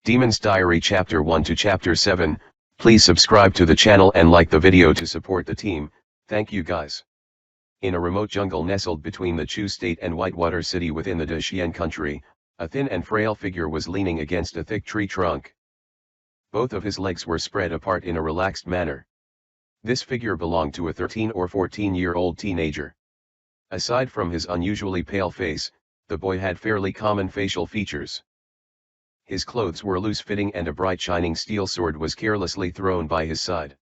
Demon's Diary Chapter 1 to Chapter 7, please subscribe to the channel and like the video to support the team, thank you guys. In a remote jungle nestled between the Chu State and Whitewater City within the Daxian country, a thin and frail figure was leaning against a thick tree trunk. Both of his legs were spread apart in a relaxed manner. This figure belonged to a 13 or 14-year-old teenager. Aside from his unusually pale face, the boy had fairly common facial features. His clothes were loose-fitting and a bright shining steel sword was carelessly thrown by his side.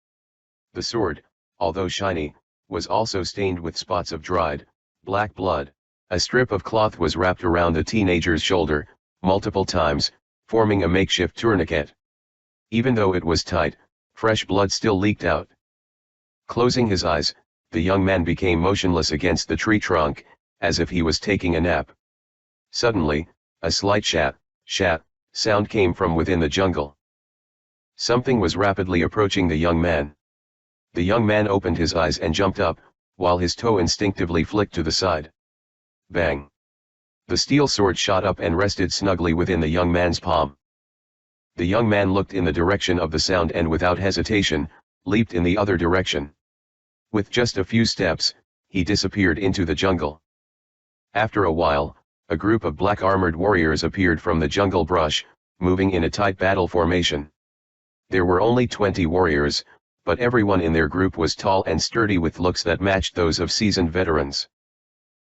The sword, although shiny, was also stained with spots of dried, black blood. A strip of cloth was wrapped around the teenager's shoulder, multiple times, forming a makeshift tourniquet. Even though it was tight, fresh blood still leaked out. Closing his eyes, the young man became motionless against the tree trunk, as if he was taking a nap. Suddenly, a slight shat sound came from within the jungle. Something was rapidly approaching the young man. The young man opened his eyes and jumped up, while his toe instinctively flicked to the side. Bang! The steel sword shot up and rested snugly within the young man's palm. The young man looked in the direction of the sound and without hesitation, leaped in the other direction. With just a few steps, he disappeared into the jungle. After a while, a group of black armored warriors appeared from the jungle brush, moving in a tight battle formation. There were only 20 warriors, but everyone in their group was tall and sturdy with looks that matched those of seasoned veterans.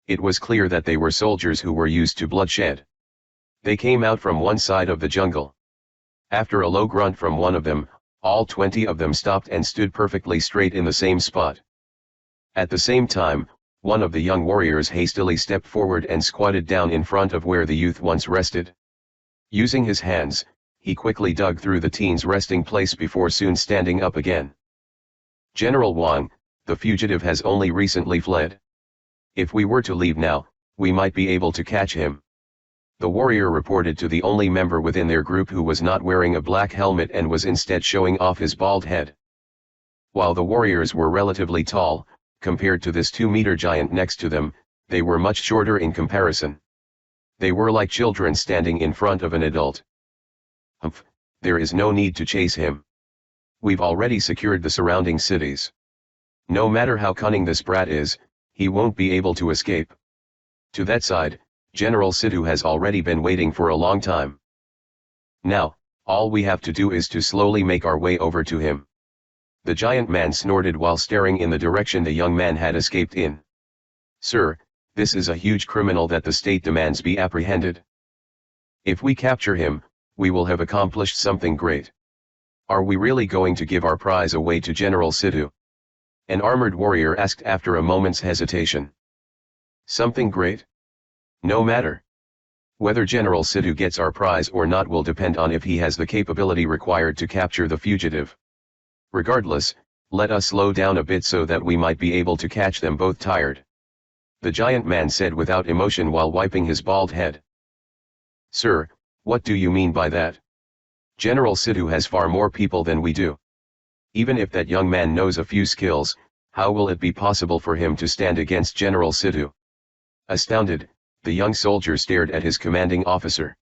It was clear that they were soldiers who were used to bloodshed. They came out from one side of the jungle. After a low grunt from one of them, all 20 of them stopped and stood perfectly straight in the same spot. At the same time, one of the young warriors hastily stepped forward and squatted down in front of where the youth once rested. Using his hands, he quickly dug through the teen's resting place before soon standing up again. General Wang, the fugitive has only recently fled. If we were to leave now, we might be able to catch him. The warrior reported to the only member within their group who was not wearing a black helmet and was instead showing off his bald head. While the warriors were relatively tall, compared to this 2-meter giant next to them, they were much shorter in comparison. They were like children standing in front of an adult. Humph, there is no need to chase him. We've already secured the surrounding cities. No matter how cunning this brat is, he won't be able to escape. To that side, General Sidhu has already been waiting for a long time. Now, all we have to do is to slowly make our way over to him. The giant man snorted while staring in the direction the young man had escaped in. Sir, this is a huge criminal that the state demands be apprehended. If we capture him, we will have accomplished something great. Are we really going to give our prize away to General Sidhu? An armored warrior asked after a moment's hesitation. Something great? No matter. Whether General Sidhu gets our prize or not will depend on if he has the capability required to capture the fugitive. Regardless, let us slow down a bit so that we might be able to catch them both tired. The giant man said without emotion while wiping his bald head. Sir, what do you mean by that? General Sidhu has far more people than we do. Even if that young man knows a few skills, how will it be possible for him to stand against General Sidhu? Astounded, the young soldier stared at his commanding officer.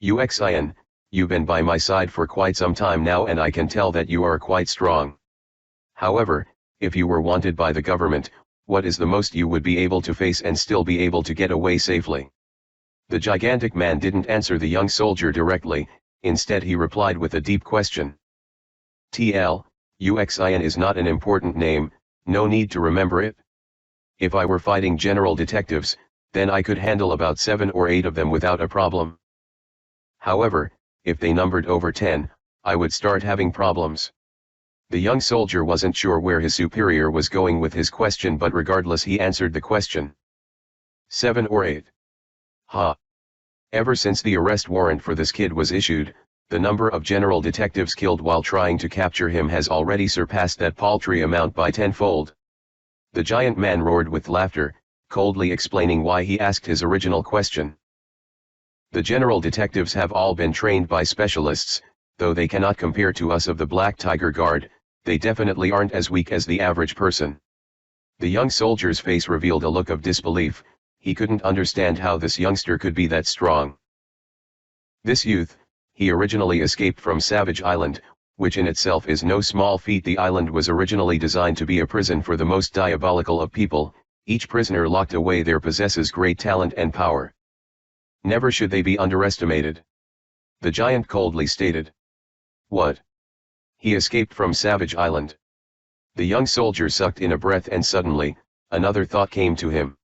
Uxin, you've been by my side for quite some time now and I can tell that you are quite strong. However, if you were wanted by the government, what is the most you would be able to face and still be able to get away safely? The gigantic man didn't answer the young soldier directly, instead he replied with a deep question. Uxin is not an important name, no need to remember it. If I were fighting general detectives, then I could handle about 7 or 8 of them without a problem. However, if they numbered over 10, I would start having problems. The young soldier wasn't sure where his superior was going with his question, but regardless he answered the question. 7 or 8. Ha! Ever since the arrest warrant for this kid was issued, the number of general detectives killed while trying to capture him has already surpassed that paltry amount by 10-fold. The giant man roared with laughter, coldly explaining why he asked his original question. The general detectives have all been trained by specialists, though they cannot compare to us of the Black Tiger Guard, they definitely aren't as weak as the average person. The young soldier's face revealed a look of disbelief, he couldn't understand how this youngster could be that strong. This youth, he originally escaped from Savage Island, which in itself is no small feat. The island was originally designed to be a prison for the most diabolical of people. Each prisoner locked away there possesses great talent and power. Never should they be underestimated. The giant coldly stated. What? He escaped from Savage Island. The young soldier sucked in a breath and suddenly, another thought came to him.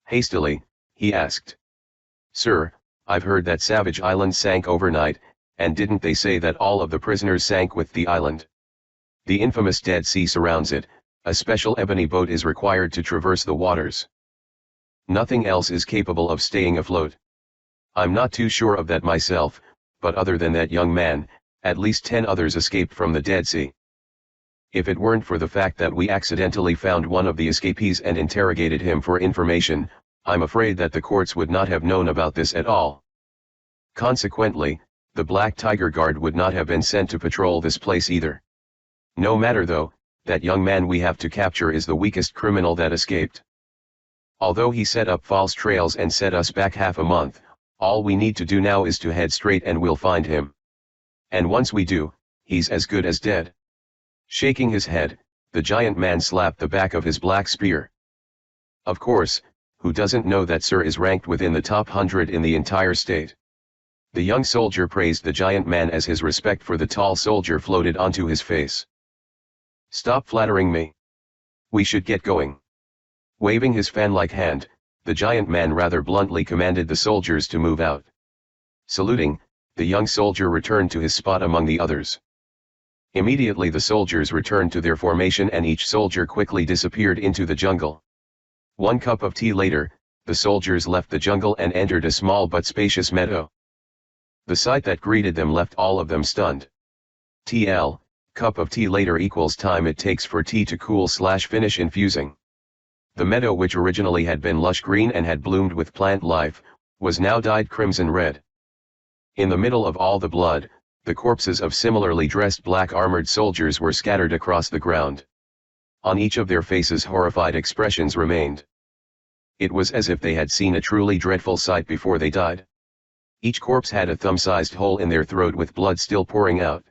Hastily, he asked. Sir, I've heard that Savage Island sank overnight, and didn't they say that all of the prisoners sank with the island? The infamous Dead Sea surrounds it, a special ebony boat is required to traverse the waters. Nothing else is capable of staying afloat. I'm not too sure of that myself, but other than that young man, at least 10 others escaped from the Dead Sea. If it weren't for the fact that we accidentally found one of the escapees and interrogated him for information, I'm afraid that the courts would not have known about this at all. Consequently, the Black Tiger Guard would not have been sent to patrol this place either. No matter though, that young man we have to capture is the weakest criminal that escaped. Although he set up false trails and set us back half a month, all we need to do now is to head straight and we'll find him. And once we do, he's as good as dead. Shaking his head, the giant man slapped the back of his black spear. Of course, who doesn't know that Sir is ranked within the top 100 in the entire state? The young soldier praised the giant man as his respect for the tall soldier floated onto his face. Stop flattering me. We should get going. Waving his fan-like hand, the giant man rather bluntly commanded the soldiers to move out. Saluting, the young soldier returned to his spot among the others. Immediately the soldiers returned to their formation and each soldier quickly disappeared into the jungle. 1 cup of tea later, the soldiers left the jungle and entered a small but spacious meadow. The sight that greeted them left all of them stunned. TL, cup of tea later equals time it takes for tea to cool/finish infusing. The meadow, which originally had been lush green and had bloomed with plant life, was now dyed crimson red. In the middle of all the blood, the corpses of similarly dressed black armored soldiers were scattered across the ground. On each of their faces horrified expressions remained. It was as if they had seen a truly dreadful sight before they died. Each corpse had a thumb-sized hole in their throat with blood still pouring out.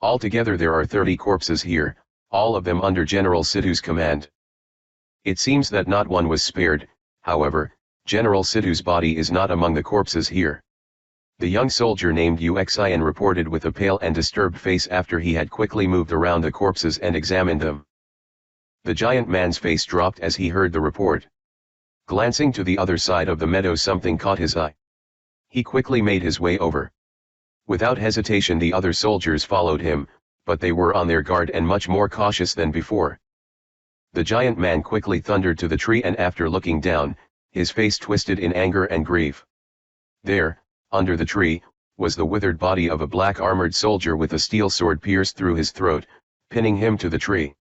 Altogether there are 30 corpses here, all of them under General Sidhu's command. It seems that not one was spared, however. General Sidhu's body is not among the corpses here. The young soldier named Uxin reported with a pale and disturbed face after he had quickly moved around the corpses and examined them. The giant man's face dropped as he heard the report. Glancing to the other side of the meadow, something caught his eye. He quickly made his way over. Without hesitation the other soldiers followed him, but they were on their guard and much more cautious than before. The giant man quickly thundered to the tree and after looking down, his face twisted in anger and grief. There, under the tree, was the withered body of a black armored soldier with a steel sword pierced through his throat, pinning him to the tree.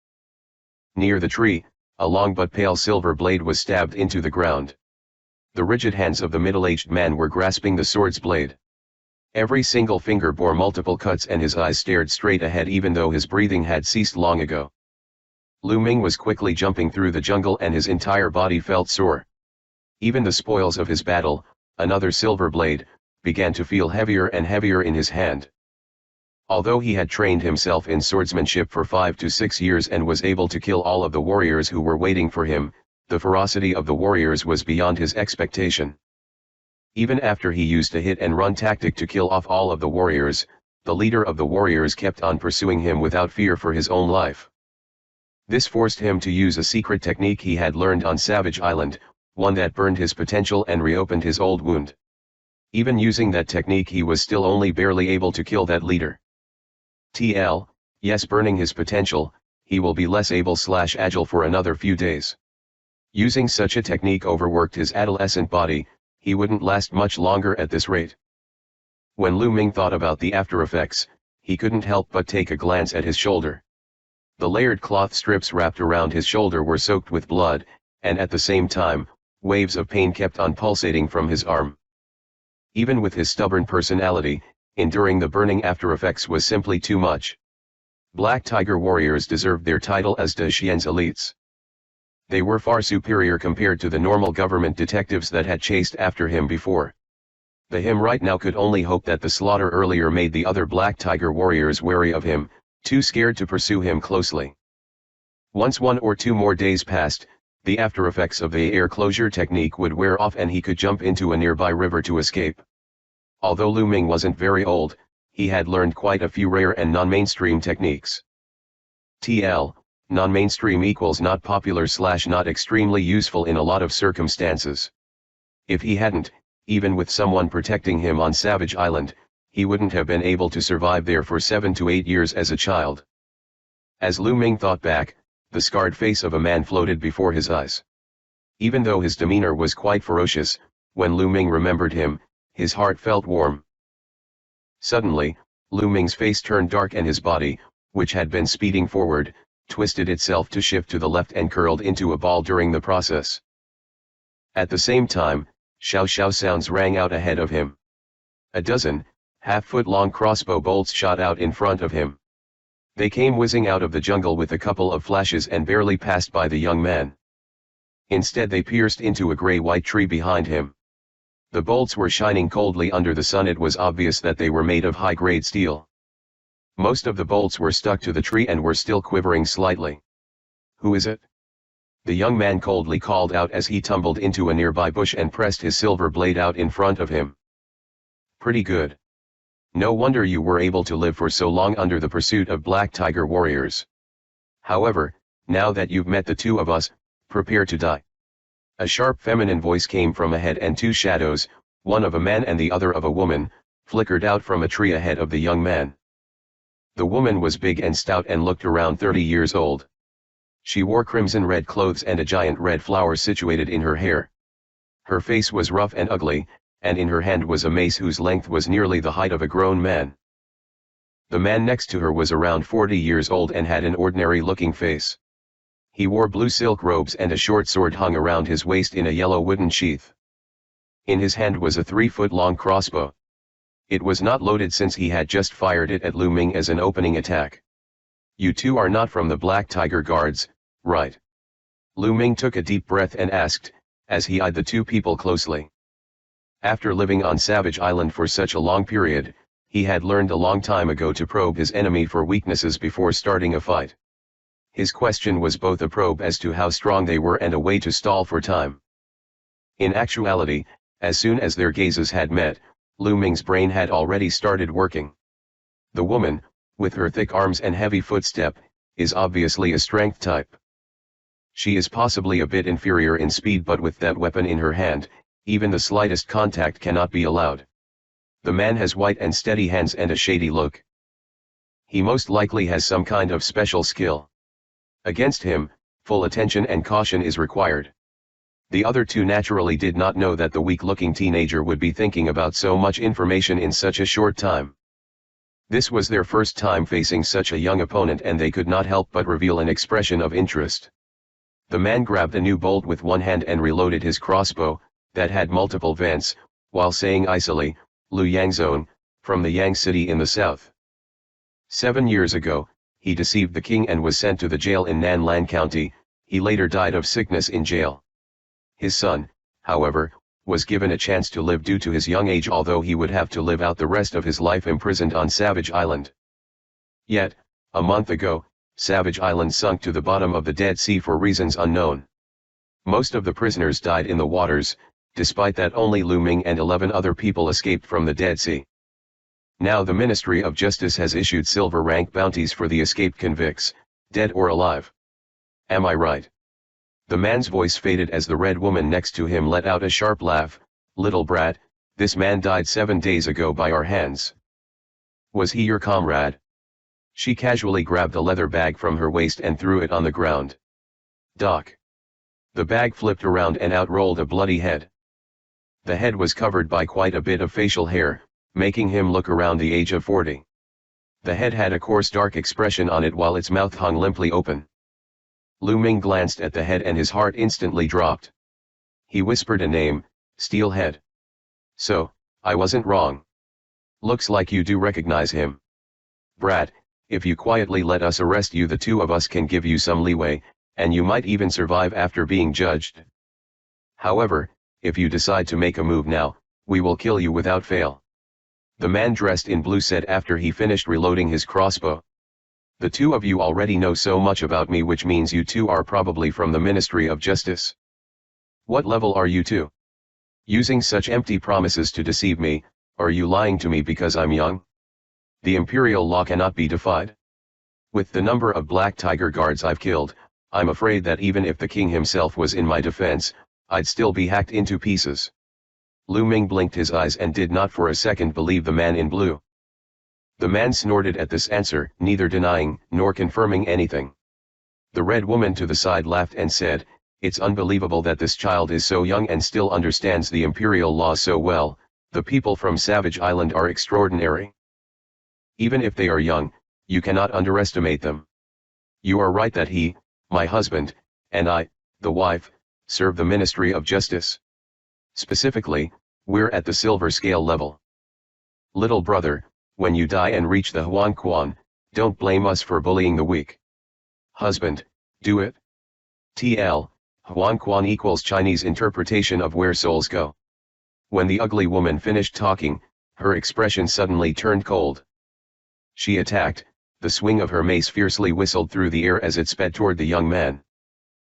Near the tree, a long but pale silver blade was stabbed into the ground. The rigid hands of the middle-aged man were grasping the sword's blade. Every single finger bore multiple cuts and his eyes stared straight ahead even though his breathing had ceased long ago. Lu Ming was quickly jumping through the jungle and his entire body felt sore. Even the spoils of his battle, another silver blade, began to feel heavier and heavier in his hand. Although he had trained himself in swordsmanship for 5 to 6 years and was able to kill all of the warriors who were waiting for him, the ferocity of the warriors was beyond his expectation. Even after he used a hit-and-run tactic to kill off all of the warriors, the leader of the warriors kept on pursuing him without fear for his own life. This forced him to use a secret technique he had learned on Savage Island, one that burned his potential and reopened his old wound. Even using that technique he was still only barely able to kill that leader. TL, yes, burning his potential, he will be less able/agile for another few days. Using such a technique overworked his adolescent body, he wouldn't last much longer at this rate. When Lu Ming thought about the after effects, he couldn't help but take a glance at his shoulder. The layered cloth strips wrapped around his shoulder were soaked with blood, and at the same time, waves of pain kept on pulsating from his arm. Even with his stubborn personality, enduring the burning after effects was simply too much. Black Tiger warriors deserved their title as De Xian's elites. They were far superior compared to the normal government detectives that had chased after him before. The him right now could only hope that the slaughter earlier made the other Black Tiger warriors wary of him, too scared to pursue him closely. Once 1 or 2 more days passed, the aftereffects of the air closure technique would wear off and he could jump into a nearby river to escape. Although Lu Ming wasn't very old, he had learned quite a few rare and non-mainstream techniques. TL, non-mainstream equals not popular / not extremely useful in a lot of circumstances. If he hadn't, even with someone protecting him on Savage Island, he wouldn't have been able to survive there for 7 to 8 years as a child. As Lu Ming thought back, the scarred face of a man floated before his eyes. Even though his demeanor was quite ferocious, when Lu Ming remembered him, his heart felt warm. Suddenly, Lu Ming's face turned dark and his body, which had been speeding forward, twisted itself to shift to the left and curled into a ball during the process. At the same time, "Xiao Xiao" sounds rang out ahead of him. A dozen, half-foot-long crossbow bolts shot out in front of him. They came whizzing out of the jungle with a couple of flashes and barely passed by the young man. Instead they pierced into a gray-white tree behind him. The bolts were shining coldly under the sun. It was obvious that they were made of high-grade steel. Most of the bolts were stuck to the tree and were still quivering slightly. "Who is it?" the young man coldly called out as he tumbled into a nearby bush and pressed his silver blade out in front of him. "Pretty good. No wonder you were able to live for so long under the pursuit of Black Tiger warriors. However, now that you've met the two of us, prepare to die." A sharp feminine voice came from ahead and 2 shadows, one of a man and the other of a woman, flickered out from a tree ahead of the young man. The woman was big and stout and looked around 30 years old. She wore crimson-red clothes and a giant red flower situated in her hair. Her face was rough and ugly, and in her hand was a mace whose length was nearly the height of a grown man. The man next to her was around 40 years old and had an ordinary-looking face. He wore blue silk robes and a short sword hung around his waist in a yellow wooden sheath. In his hand was a 3-foot-long crossbow. It was not loaded since he had just fired it at Lu Ming as an opening attack. "You two are not from the Black Tiger Guards, right?" Lu Ming took a deep breath and asked, as he eyed the 2 people closely. After living on Savage Island for such a long period, he had learned a long time ago to probe his enemy for weaknesses before starting a fight. His question was both a probe as to how strong they were and a way to stall for time. In actuality, as soon as their gazes had met, Lu Ming's brain had already started working. The woman, with her thick arms and heavy footstep, is obviously a strength type. She is possibly a bit inferior in speed, but with that weapon in her hand, even the slightest contact cannot be allowed. The man has white and steady hands and a shady look. He most likely has some kind of special skill. Against him, full attention and caution is required. The other 2 naturally did not know that the weak-looking teenager would be thinking about so much information in such a short time. This was their first time facing such a young opponent and they could not help but reveal an expression of interest. The man grabbed a new bolt with one hand and reloaded his crossbow, that had multiple vents, while saying icily, "Lu Yangzone, from the Yang city in the south. 7 years ago, he deceived the king and was sent to the jail in Nanlan County. He later died of sickness in jail. His son, however, was given a chance to live due to his young age, although he would have to live out the rest of his life imprisoned on Savage Island. Yet, a month ago, Savage Island sunk to the bottom of the Dead Sea for reasons unknown. Most of the prisoners died in the waters. Despite that, only Lu Ming and 11 other people escaped from the Dead Sea. Now the Ministry of Justice has issued silver rank bounties for the escaped convicts, dead or alive. Am I right?" The man's voice faded as the red woman next to him let out a sharp laugh. "Little brat, this man died 7 days ago by our hands. Was he your comrade?" She casually grabbed a leather bag from her waist and threw it on the ground. "Doc." The bag flipped around and out rolled a bloody head. The head was covered by quite a bit of facial hair, making him look around the age of 40. The head had a coarse dark expression on it while its mouth hung limply open. Lu Ming glanced at the head and his heart instantly dropped. He whispered a name, Steelhead. "So, I wasn't wrong. Looks like you do recognize him. Brat, if you quietly let us arrest you, the 2 of us can give you some leeway, and you might even survive after being judged. However, if you decide to make a move now, We will kill you without fail. The man dressed in blue said after he finished reloading his crossbow. The two of you already know so much about me, which means you two are probably from the Ministry of Justice. What level are you two? Using such empty promises to deceive me, are you lying to me because I'm young? The imperial law cannot be defied. With the number of Black Tiger guards I've killed, I'm afraid that even if the king himself was in my defense, I'd still be hacked into pieces. Lu Ming blinked his eyes and did not for a second believe the man in blue. The man snorted at this answer, neither denying nor confirming anything. The red woman to the side laughed and said, "It's unbelievable that this child is so young and still understands the imperial law so well. The people from Savage Island are extraordinary. Even if they are young, you cannot underestimate them. You are right that he, my husband, and I, the wife, serve the Ministry of Justice. Specifically, we're at the silver scale level. Little brother, when you die and reach the Huan Quan, don't blame us for bullying the weak. Husband, do it. TL, Huan Quan equals Chinese interpretation of where souls go." When the ugly woman finished talking, her expression suddenly turned cold. She attacked. The swing of her mace fiercely whistled through the air as it sped toward the young man.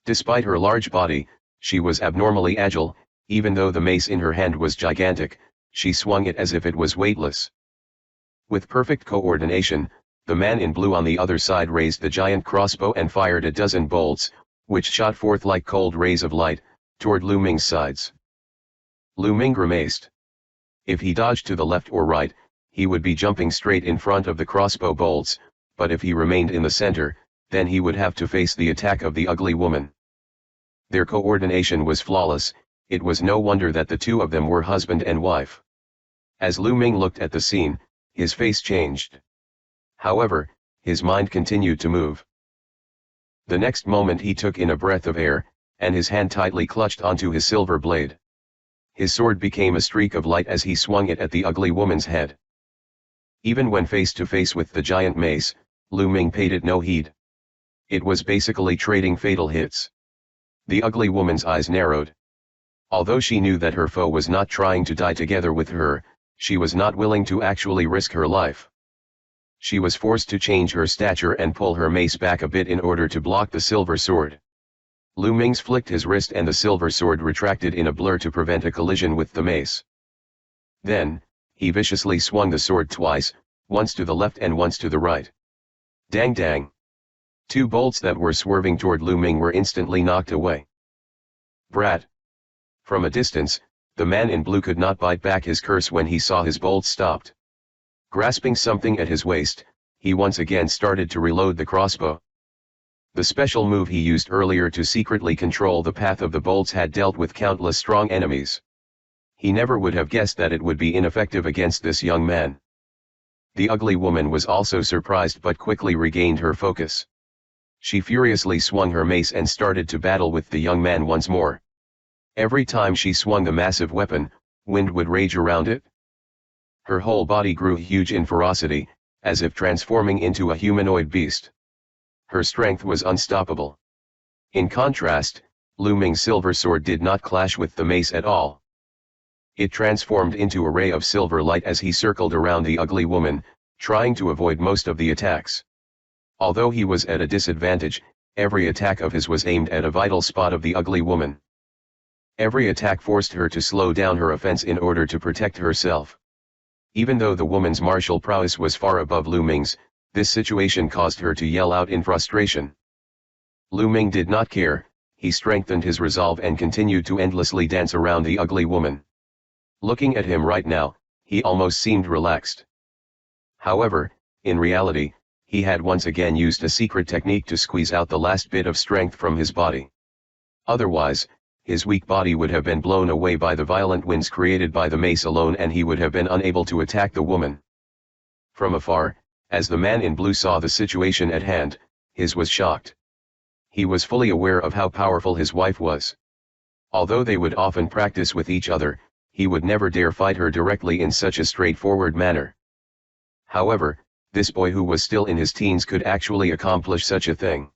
Despite her large body, she was abnormally agile. Even though the mace in her hand was gigantic, she swung it as if it was weightless. With perfect coordination, the man in blue on the other side raised the giant crossbow and fired a dozen bolts, which shot forth like cold rays of light, toward Lu Ming's sides. Lu Ming grimaced. If he dodged to the left or right, he would be jumping straight in front of the crossbow bolts, but if he remained in the center, then he would have to face the attack of the ugly woman. Their coordination was flawless. It was no wonder that the two of them were husband and wife. As Lu Ming looked at the scene, his face changed. However, his mind continued to move. The next moment he took in a breath of air, and his hand tightly clutched onto his silver blade. His sword became a streak of light as he swung it at the ugly woman's head. Even when face to face with the giant mace, Lu Ming paid it no heed. It was basically trading fatal hits. The ugly woman's eyes narrowed. Although she knew that her foe was not trying to die together with her, she was not willing to actually risk her life. She was forced to change her stature and pull her mace back a bit in order to block the silver sword. Lu Ming's flicked his wrist and the silver sword retracted in a blur to prevent a collision with the mace. Then, he viciously swung the sword twice, once to the left and once to the right. Dang dang! Two bolts that were swerving toward Lu Ming were instantly knocked away. Brat! From a distance, the man in blue could not bite back his curse when he saw his bolts stopped. Grasping something at his waist, he once again started to reload the crossbow. The special move he used earlier to secretly control the path of the bolts had dealt with countless strong enemies. He never would have guessed that it would be ineffective against this young man. The ugly woman was also surprised but quickly regained her focus. She furiously swung her mace and started to battle with the young man once more. Every time she swung the massive weapon, wind would rage around it. Her whole body grew huge in ferocity, as if transforming into a humanoid beast. Her strength was unstoppable. In contrast, Lu Ming's silver sword did not clash with the mace at all. It transformed into a ray of silver light as he circled around the ugly woman, trying to avoid most of the attacks. Although he was at a disadvantage, every attack of his was aimed at a vital spot of the ugly woman. Every attack forced her to slow down her offense in order to protect herself. Even though the woman's martial prowess was far above Lu Ming's, this situation caused her to yell out in frustration. Lu Ming did not care. He strengthened his resolve and continued to endlessly dance around the ugly woman. Looking at him right now, he almost seemed relaxed. However, in reality, he had once again used a secret technique to squeeze out the last bit of strength from his body. Otherwise, his weak body would have been blown away by the violent winds created by the mace alone and he would have been unable to attack the woman. From afar, as the man in blue saw the situation at hand, his was shocked. He was fully aware of how powerful his wife was. Although they would often practice with each other, he would never dare fight her directly in such a straightforward manner. However, this boy who was still in his teens could actually accomplish such a thing.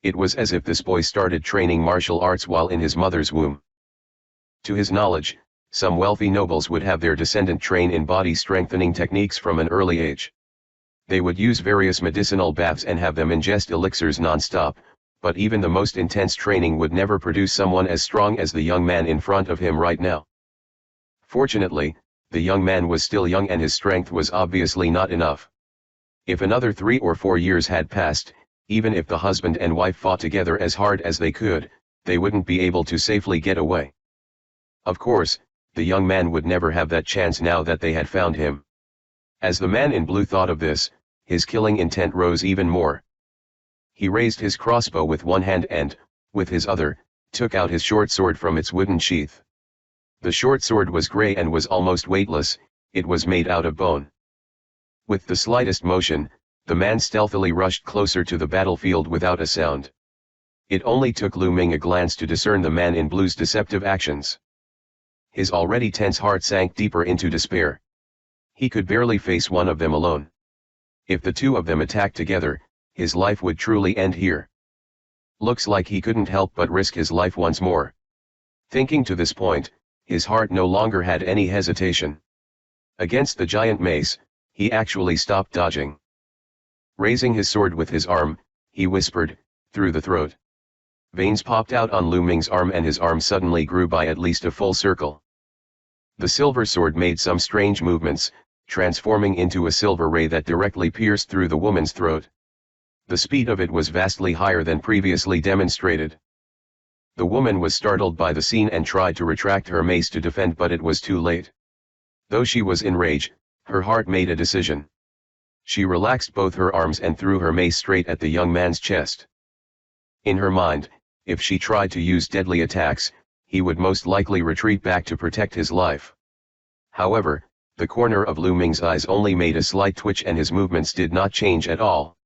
It was as if this boy started training martial arts while in his mother's womb. To his knowledge, some wealthy nobles would have their descendant train in body strengthening techniques from an early age. They would use various medicinal baths and have them ingest elixirs non-stop, but even the most intense training would never produce someone as strong as the young man in front of him right now. Fortunately, the young man was still young and his strength was obviously not enough. If another 3 or 4 years had passed, even if the husband and wife fought together as hard as they could, they wouldn't be able to safely get away. Of course, the young man would never have that chance now that they had found him. As the man in blue thought of this, his killing intent rose even more. He raised his crossbow with one hand and, with his other, took out his short sword from its wooden sheath. The short sword was gray and was almost weightless, it was made out of bone. With the slightest motion, the man stealthily rushed closer to the battlefield without a sound. It only took Lu Ming a glance to discern the man in blue's deceptive actions. His already tense heart sank deeper into despair. He could barely face one of them alone. If the two of them attacked together, his life would truly end here. Looks like he couldn't help but risk his life once more. Thinking to this point, his heart no longer had any hesitation. Against the giant mace, he actually stopped dodging. Raising his sword with his arm, he whispered, through the throat. Veins popped out on Lu Ming's arm and his arm suddenly grew by at least a full circle. The silver sword made some strange movements, transforming into a silver ray that directly pierced through the woman's throat. The speed of it was vastly higher than previously demonstrated. The woman was startled by the scene and tried to retract her mace to defend, but it was too late. Though she was in rage, her heart made a decision. She relaxed both her arms and threw her mace straight at the young man's chest. In her mind, if she tried to use deadly attacks, he would most likely retreat back to protect his life. However, the corner of Lu Ming's eyes only made a slight twitch and his movements did not change at all.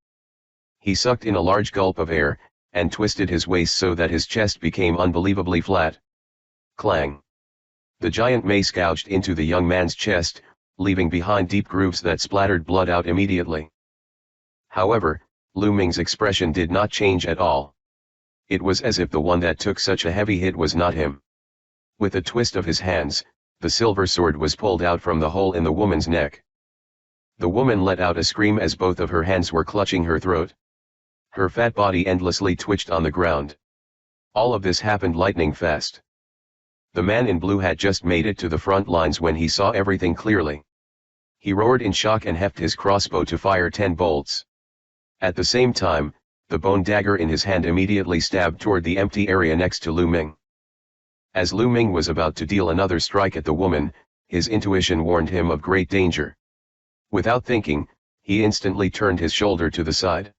He sucked in a large gulp of air, and twisted his waist so that his chest became unbelievably flat. Clang! The giant mace gouged into the young man's chest, leaving behind deep grooves that splattered blood out immediately. However, Lu Ming's expression did not change at all. It was as if the one that took such a heavy hit was not him. With a twist of his hands, the silver sword was pulled out from the hole in the woman's neck. The woman let out a scream as both of her hands were clutching her throat. Her fat body endlessly twitched on the ground. All of this happened lightning fast. The man in blue had just made it to the front lines when he saw everything clearly. He roared in shock and hefted his crossbow to fire 10 bolts. At the same time, the bone dagger in his hand immediately stabbed toward the empty area next to Lu Ming. As Lu Ming was about to deal another strike at the woman, his intuition warned him of great danger. Without thinking, he instantly turned his shoulder to the side.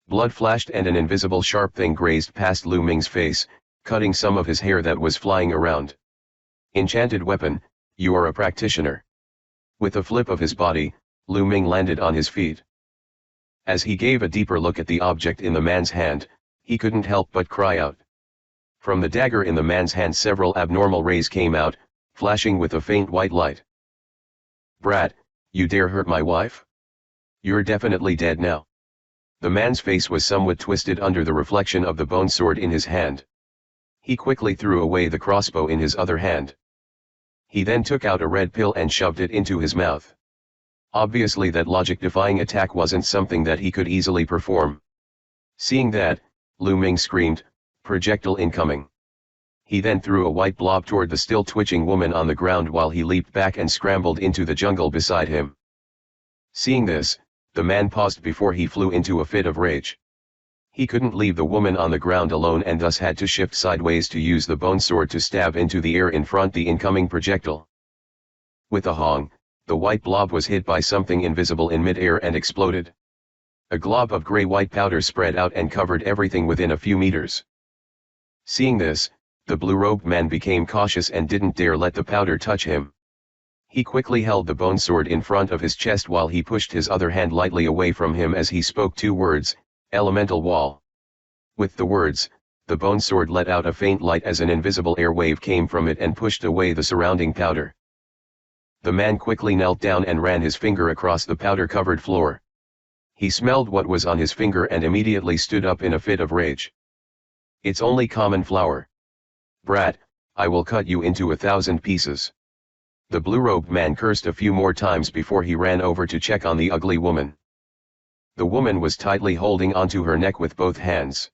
Blood flashed and an invisible sharp thing grazed past Lu Ming's face, cutting some of his hair that was flying around. Enchanted weapon, you are a practitioner. With a flip of his body, Lu Ming landed on his feet. As he gave a deeper look at the object in the man's hand, he couldn't help but cry out. From the dagger in the man's hand several abnormal rays came out, flashing with a faint white light. Brat, you dare hurt my wife? You're definitely dead now. The man's face was somewhat twisted under the reflection of the bone sword in his hand. He quickly threw away the crossbow in his other hand. He then took out a red pill and shoved it into his mouth. Obviously that logic-defying attack wasn't something that he could easily perform. Seeing that, Lu Ming screamed, projectile incoming. He then threw a white blob toward the still twitching woman on the ground while he leaped back and scrambled into the jungle beside him. Seeing this, the man paused before he flew into a fit of rage. He couldn't leave the woman on the ground alone and thus had to shift sideways to use the bone sword to stab into the air in front the incoming projectile. With a hong, the white blob was hit by something invisible in mid-air and exploded. A glob of gray-white powder spread out and covered everything within a few meters. Seeing this, the blue-robed man became cautious and didn't dare let the powder touch him. He quickly held the bone sword in front of his chest while he pushed his other hand lightly away from him as he spoke 2 words, elemental wall. With the words, the bone sword let out a faint light as an invisible air wave came from it and pushed away the surrounding powder. The man quickly knelt down and ran his finger across the powder-covered floor. He smelled what was on his finger and immediately stood up in a fit of rage. It's only common flour. Brat, I will cut you into 1,000 pieces." The blue-robed man cursed a few more times before he ran over to check on the ugly woman. The woman was tightly holding onto her neck with both hands.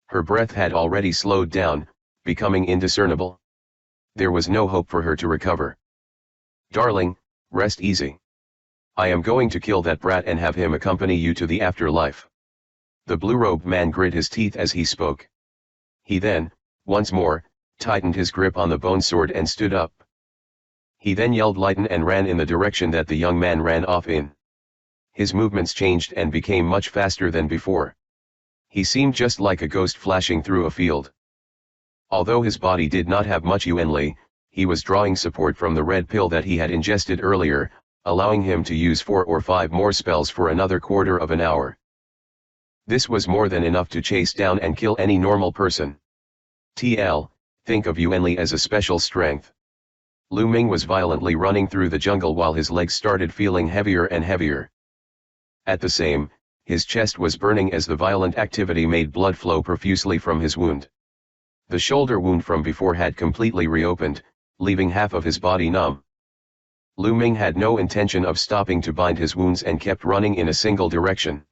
Her breath had already slowed down, becoming indiscernible. There was no hope for her to recover. "Darling, rest easy. I am going to kill that brat and have him accompany you to the afterlife." The blue-robed man grit his teeth as he spoke. He then, once more, tightened his grip on the bone sword and stood up. He then yelled "Lighten" and ran in the direction that the young man ran off in. His movements changed and became much faster than before. He seemed just like a ghost flashing through a field. Although his body did not have much Yuanli, he was drawing support from the red pill that he had ingested earlier, allowing him to use 4 or 5 more spells for another quarter of an hour. This was more than enough to chase down and kill any normal person. Think of Yuanli as a special strength. Lu Ming was violently running through the jungle while his legs started feeling heavier and heavier. At the same, his chest was burning as the violent activity made blood flow profusely from his wound. The shoulder wound from before had completely reopened, leaving half of his body numb. Lu Ming had no intention of stopping to bind his wounds and kept running in a single direction.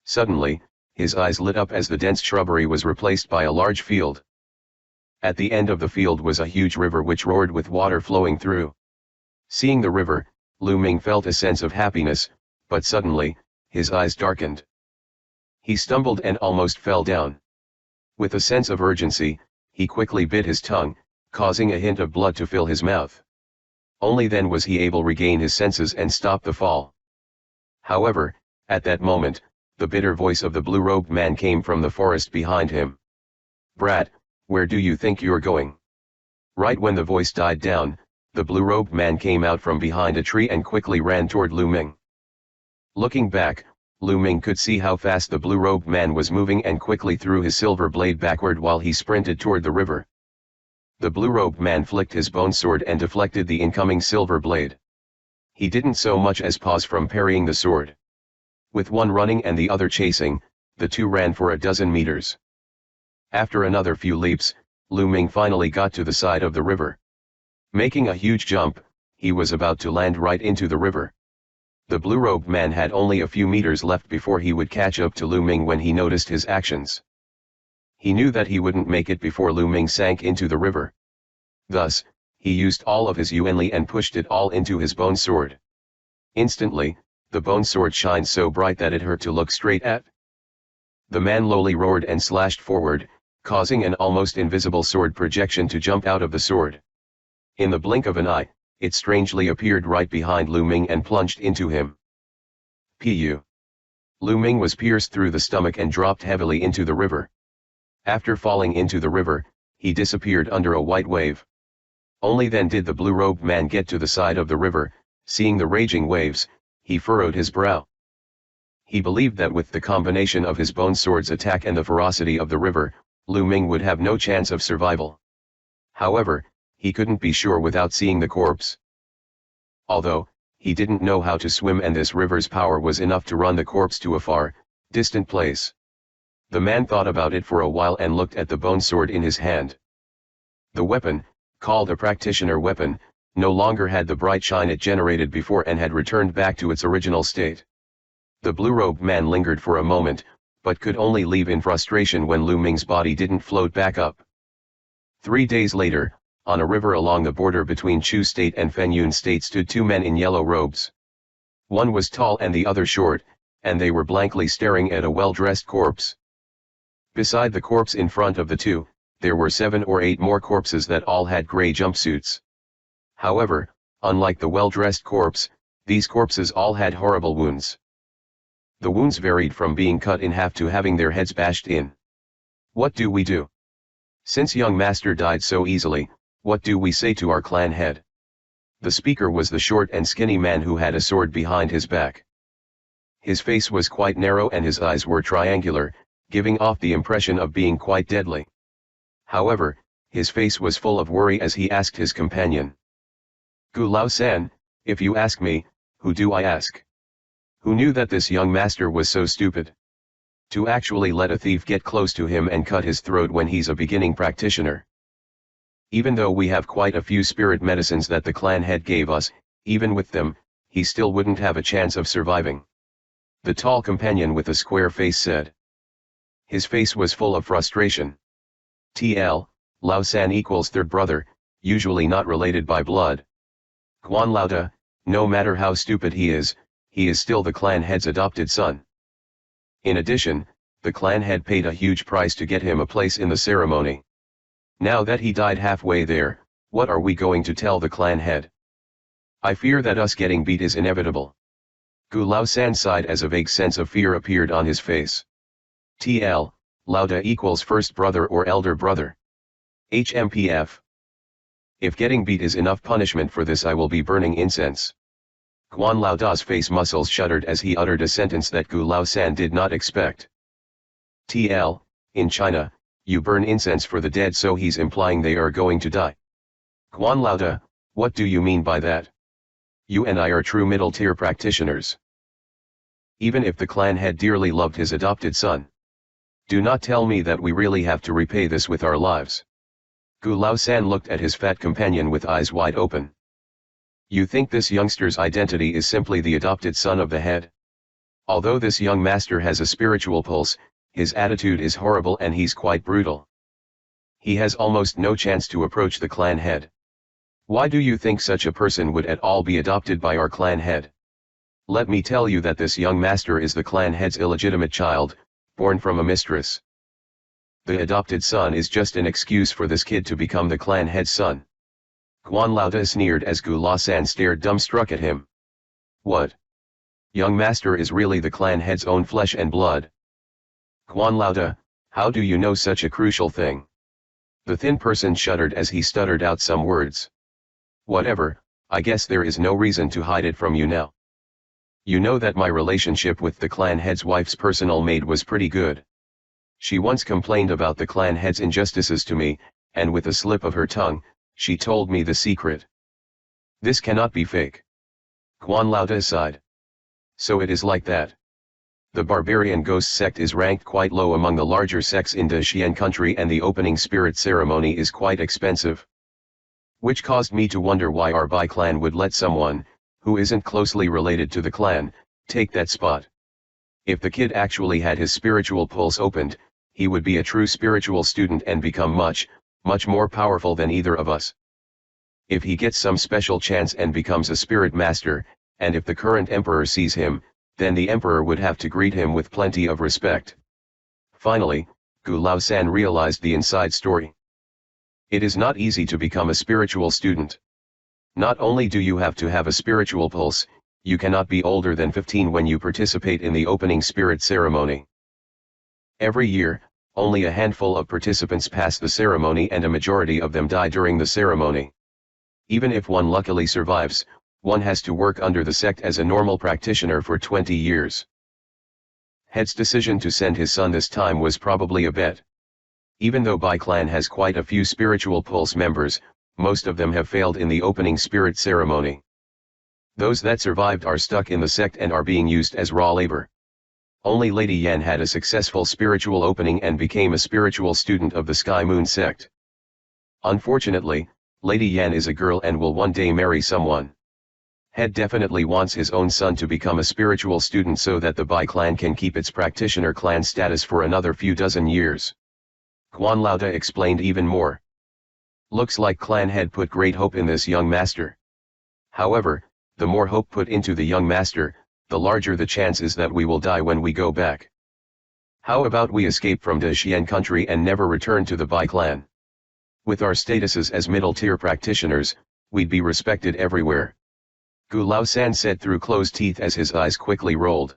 Suddenly, his eyes lit up as the dense shrubbery was replaced by a large field. At the end of the field was a huge river which roared with water flowing through. Seeing the river, Lu Ming felt a sense of happiness, but suddenly, his eyes darkened. He stumbled and almost fell down. With a sense of urgency, he quickly bit his tongue, causing a hint of blood to fill his mouth. Only then was he able to regain his senses and stop the fall. However, at that moment, the bitter voice of the blue-robed man came from the forest behind him. "Brat, where do you think you're going?" Right when the voice died down, the blue-robed man came out from behind a tree and quickly ran toward Lu Ming. Looking back, Lu Ming could see how fast the blue-robed man was moving and quickly threw his silver blade backward while he sprinted toward the river. The blue-robed man flicked his bone sword and deflected the incoming silver blade. He didn't so much as pause from parrying the sword. With one running and the other chasing, the two ran for a dozen meters. After another few leaps, Lu Ming finally got to the side of the river. Making a huge jump, he was about to land right into the river. The blue-robed man had only a few meters left before he would catch up to Lu Ming when he noticed his actions. He knew that he wouldn't make it before Lu Ming sank into the river. Thus, he used all of his Yuanli and pushed it all into his bone sword. Instantly, the bone sword shined so bright that it hurt to look straight at. The man lowly roared and slashed forward, causing an almost invisible sword projection to jump out of the sword. In the blink of an eye, it strangely appeared right behind Lu Ming and plunged into him. Pu. Lu Ming was pierced through the stomach and dropped heavily into the river. After falling into the river, he disappeared under a white wave. Only then did the blue-robed man get to the side of the river. Seeing the raging waves, he furrowed his brow. He believed that with the combination of his bone sword's attack and the ferocity of the river, Lu Ming would have no chance of survival. However, he couldn't be sure without seeing the corpse. Although, he didn't know how to swim and this river's power was enough to run the corpse to a far, distant place. The man thought about it for a while and looked at the bone sword in his hand. The weapon, called a practitioner weapon, no longer had the bright shine it generated before and had returned back to its original state. The blue-robed man lingered for a moment, but could only leave in frustration when Lu Ming's body didn't float back up. 3 days later, on a river along the border between Chu State and Fenyun State stood 2 men in yellow robes. One was tall and the other short, and they were blankly staring at a well-dressed corpse. Beside the corpse in front of the two, there were 7 or 8 more corpses that all had gray jumpsuits. However, unlike the well-dressed corpse, these corpses all had horrible wounds. The wounds varied from being cut in half to having their heads bashed in. "What do we do? Since young master died so easily, what do we say to our clan head?" The speaker was the short and skinny man who had a sword behind his back. His face was quite narrow and his eyes were triangular, giving off the impression of being quite deadly. However, his face was full of worry as he asked his companion. "Gu Lao-san, if you ask me, who do I ask? Who knew that this young master was so stupid? To actually let a thief get close to him and cut his throat when he's a beginning practitioner. Even though we have quite a few spirit medicines that the clan head gave us, even with them, he still wouldn't have a chance of surviving. The tall companion with a square face said. His face was full of frustration. TL, Lao San equals third brother, usually not related by blood. Guan Lauda, no matter how stupid he is still the clan head's adopted son. In addition, the clan head paid a huge price to get him a place in the ceremony. Now that he died halfway there, what are we going to tell the clan head? I fear that us getting beat is inevitable. Gu Lao San sighed as a vague sense of fear appeared on his face. TL, Lauda equals first brother or elder brother. HMPF. If getting beat is enough punishment for this, I will be burning incense. Guan Lauda's face muscles shuddered as he uttered a sentence that Gu Lao San did not expect. TL, in China, you burn incense for the dead, so he's implying they are going to die. Guan Lauda, what do you mean by that? You and I are true middle-tier practitioners. Even if the clan head dearly loved his adopted son, do not tell me that we really have to repay this with our lives. Gu Lao San looked at his fat companion with eyes wide open. You think this youngster's identity is simply the adopted son of the head? Although this young master has a spiritual pulse, his attitude is horrible and he's quite brutal. He has almost no chance to approach the clan head. Why do you think such a person would at all be adopted by our clan head? Let me tell you that this young master is the clan head's illegitimate child, born from a mistress. The adopted son is just an excuse for this kid to become the clan head's son. Guan Lauda sneered as Gu Lao San stared dumbstruck at him. What? Young master is really the clan head's own flesh and blood. Guan Lauda, how do you know such a crucial thing? The thin person shuddered as he stuttered out some words. Whatever, I guess there is no reason to hide it from you now. You know that my relationship with the clan head's wife's personal maid was pretty good. She once complained about the clan head's injustices to me, and with a slip of her tongue, she told me the secret. This cannot be fake. Guan Lauda sighed. So it is like that. The barbarian ghost sect is ranked quite low among the larger sects in Daxian country, and the opening spirit ceremony is quite expensive. Which caused me to wonder why our Bai clan would let someone, who isn't closely related to the clan, take that spot. If the kid actually had his spiritual pulse opened, he would be a true spiritual student and become much more powerful than either of us. If he gets some special chance and becomes a spirit master, and if the current emperor sees him, then the emperor would have to greet him with plenty of respect. Finally, Gu Lao San realized the inside story. It is not easy to become a spiritual student. Not only do you have to have a spiritual pulse, you cannot be older than 15 when you participate in the opening spirit ceremony. Every year, only a handful of participants pass the ceremony and a majority of them die during the ceremony. Even if one luckily survives, one has to work under the sect as a normal practitioner for 20 years. Head's decision to send his son this time was probably a bet. Even though Bai clan has quite a few spiritual pulse members, most of them have failed in the opening spirit ceremony. Those that survived are stuck in the sect and are being used as raw labor. Only Lady Yan had a successful spiritual opening and became a spiritual student of the Sky Moon sect. Unfortunately, Lady Yan is a girl and will one day marry someone. Head definitely wants his own son to become a spiritual student so that the Bai clan can keep its practitioner clan status for another few dozen years. Guan Lauda explained even more. Looks like clan head put great hope in this young master. However, the more hope put into the young master, the larger the chance is that we will die when we go back. How about we escape from Daxian country and never return to the Bai clan? With our statuses as middle-tier practitioners, we'd be respected everywhere. Gu Lao San said through closed teeth as his eyes quickly rolled.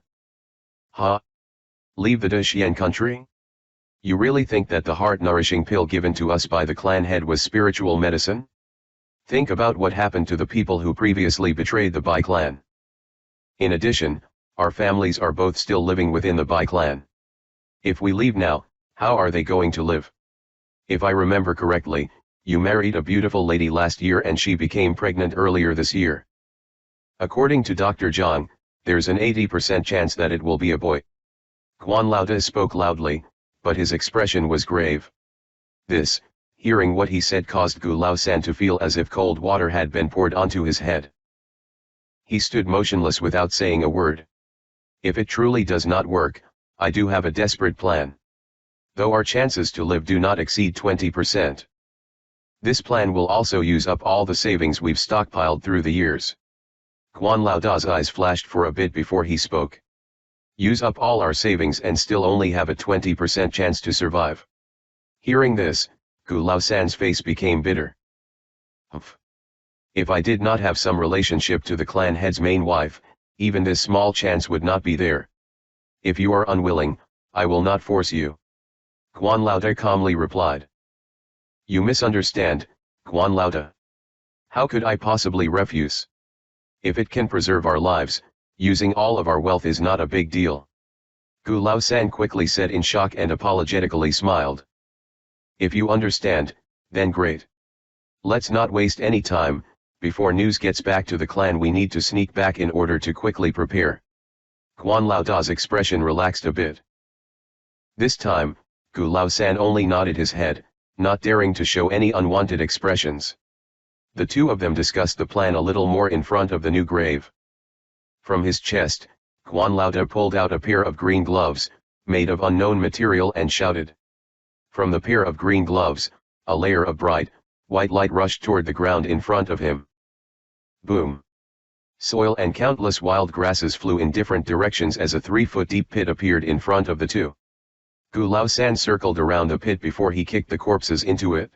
Huh? Leave the Daxian country? You really think that the heart-nourishing pill given to us by the clan head was spiritual medicine? Think about what happened to the people who previously betrayed the Bai clan. In addition, our families are both still living within the Bai clan. If we leave now, how are they going to live? If I remember correctly, you married a beautiful lady last year and she became pregnant earlier this year. According to Dr. Zhang, there's an 80% chance that it will be a boy. Guan Lauda spoke loudly, but his expression was grave. This Hearing what he said caused Gu Lao San to feel as if cold water had been poured onto his head. He stood motionless without saying a word. If it truly does not work, I do have a desperate plan. Though our chances to live do not exceed 20%. This plan will also use up all the savings we've stockpiled through the years. Guan Lao Da's eyes flashed for a bit before he spoke. Use up all our savings and still only have a 20% chance to survive. Hearing this, Gu Lao San's face became bitter. Humph. If I did not have some relationship to the clan head's main wife, even this small chance would not be there. If you are unwilling, I will not force you. Guan Lao Da calmly replied. You misunderstand, Guan Lao Da. How could I possibly refuse? If it can preserve our lives, using all of our wealth is not a big deal. Gu Lao San quickly said in shock and apologetically smiled. If you understand, then great. Let's not waste any time. Before news gets back to the clan we need to sneak back in order to quickly prepare. Guan Lao Da's expression relaxed a bit. This time, Gu Lao San only nodded his head, not daring to show any unwanted expressions. The two of them discussed the plan a little more in front of the new grave. From his chest, Guan Lao Da pulled out a pair of green gloves, made of unknown material and shouted. From the pair of green gloves, a layer of bright, white light rushed toward the ground in front of him. Boom! Soil and countless wild grasses flew in different directions as a 3-foot-deep pit appeared in front of the two. Gu Lao San circled around the pit before he kicked the corpses into it.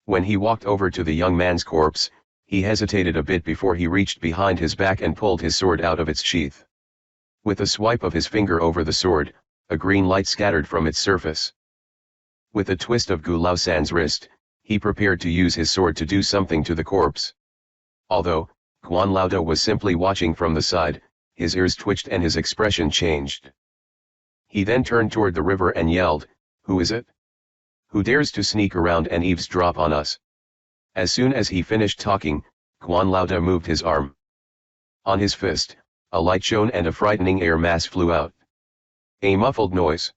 When he walked over to the young man's corpse, he hesitated a bit before he reached behind his back and pulled his sword out of its sheath. With a swipe of his finger over the sword, a green light scattered from its surface. With a twist of Gu Lao San's wrist, he prepared to use his sword to do something to the corpse. Although, Guan Lao Da was simply watching from the side, his ears twitched and his expression changed. He then turned toward the river and yelled, "Who is it? Who dares to sneak around and eavesdrop on us?" As soon as he finished talking, Guan Lao Da moved his arm. On his fist, a light shone and a frightening air mass flew out. A muffled noise.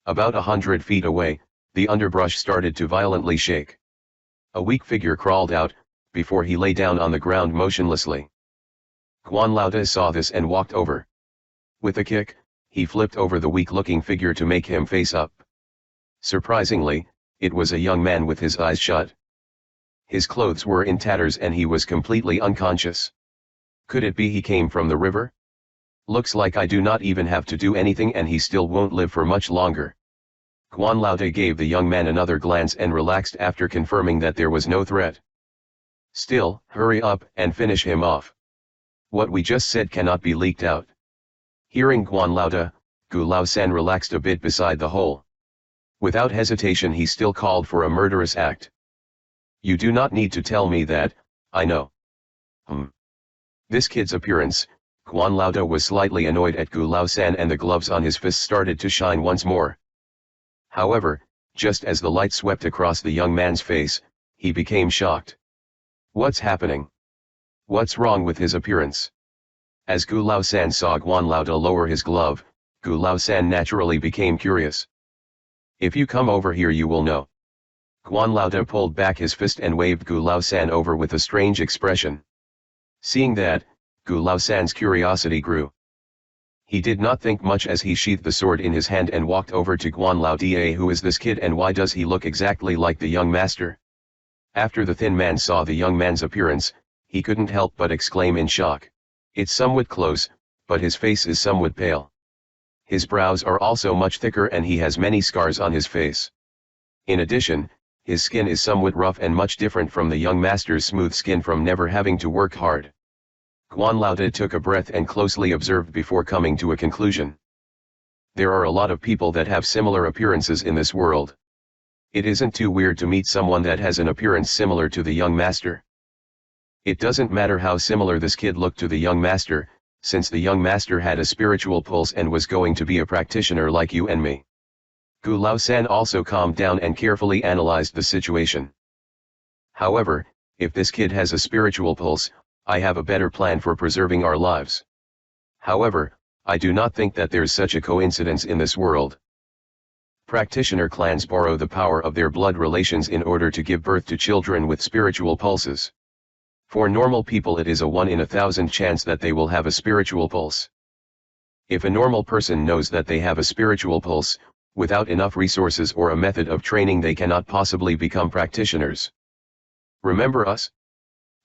About 100 feet away, the underbrush started to violently shake. A weak figure crawled out, before he lay down on the ground motionlessly. Guan Lao Da saw this and walked over. With a kick, he flipped over the weak-looking figure to make him face up. Surprisingly, it was a young man with his eyes shut. His clothes were in tatters and he was completely unconscious. Could it be he came from the river? Looks like I do not even have to do anything and he still won't live for much longer. Guan Lao Da gave the young man another glance and relaxed after confirming that there was no threat. Still, hurry up and finish him off. What we just said cannot be leaked out. Hearing Guan Lao Da, Gu Lao San relaxed a bit beside the hole. Without hesitation he still called for a murderous act. You do not need to tell me that, I know. This kid's appearance, Guan Lao Da was slightly annoyed at Gu Lao San and the gloves on his fists started to shine once more. However, just as the light swept across the young man's face, he became shocked. What's happening? What's wrong with his appearance? As Gu Lao San saw Guan Lao Da lower his glove, Gu Lao San naturally became curious. If you come over here you will know. Guan Lao Da pulled back his fist and waved Gu Lao San over with a strange expression. Seeing that, Gu Lao San's curiosity grew. He did not think much as he sheathed the sword in his hand and walked over to Guan Lao Da. Who is this kid and why does he look exactly like the young master? After the thin man saw the young man's appearance, he couldn't help but exclaim in shock. It's somewhat close, but his face is somewhat pale. His brows are also much thicker and he has many scars on his face. In addition, his skin is somewhat rough and much different from the young master's smooth skin from never having to work hard. Guan Lao Da took a breath and closely observed before coming to a conclusion. There are a lot of people that have similar appearances in this world. It isn't too weird to meet someone that has an appearance similar to the young master. It doesn't matter how similar this kid looked to the young master, since the young master had a spiritual pulse and was going to be a practitioner like you and me. Gu Lao San also calmed down and carefully analyzed the situation. However, if this kid has a spiritual pulse, I have a better plan for preserving our lives. However, I do not think that there's such a coincidence in this world. Practitioner clans borrow the power of their blood relations in order to give birth to children with spiritual pulses. For normal people it is a 1 in 1,000 chance that they will have a spiritual pulse. If a normal person knows that they have a spiritual pulse, without enough resources or a method of training they cannot possibly become practitioners. Remember us?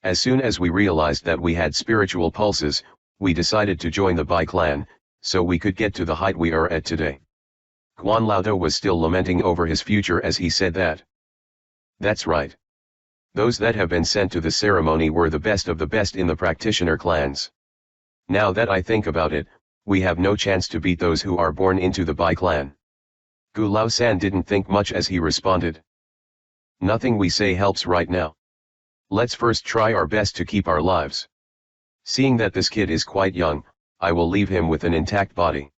As soon as we realized that we had spiritual pulses, we decided to join the Bai clan, so we could get to the height we are at today. Guan Laoda was still lamenting over his future as he said that. That's right. Those that have been sent to the ceremony were the best of the best in the practitioner clans. Now that I think about it, we have no chance to beat those who are born into the Bai clan. Gu Lao-san didn't think much as he responded. Nothing we say helps right now. Let's first try our best to keep our lives. Seeing that this kid is quite young, I will leave him with an intact body.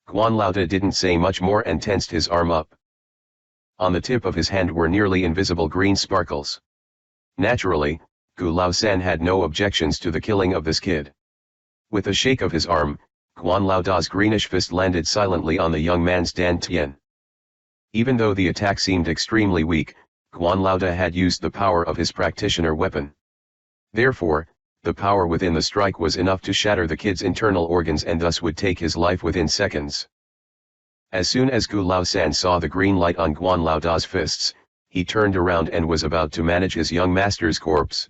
Guan Laoda didn't say much more and tensed his arm up. On the tip of his hand were nearly invisible green sparkles. Naturally, Gu Lao-san had no objections to the killing of this kid. With a shake of his arm, Guan Laoda's greenish fist landed silently on the young man's dantian. Even though the attack seemed extremely weak, Guan Laoda had used the power of his practitioner weapon. Therefore, the power within the strike was enough to shatter the kid's internal organs and thus would take his life within seconds. As soon as Gu Lao-san saw the green light on Guan Laoda's fists, he turned around and was about to manage his young master's corpse.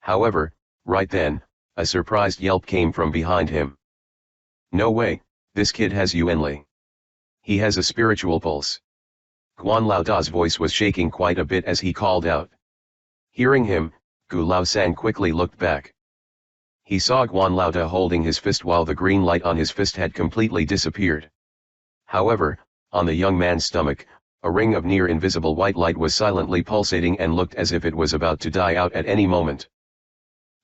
However, right then, a surprised yelp came from behind him. No way, this kid has Yuanli. He has a spiritual pulse. Guan Laoda's voice was shaking quite a bit as he called out. Hearing him, Gu Lao-san quickly looked back. He saw Guan Laoda holding his fist while the green light on his fist had completely disappeared. However, on the young man's stomach, a ring of near-invisible white light was silently pulsating and looked as if it was about to die out at any moment.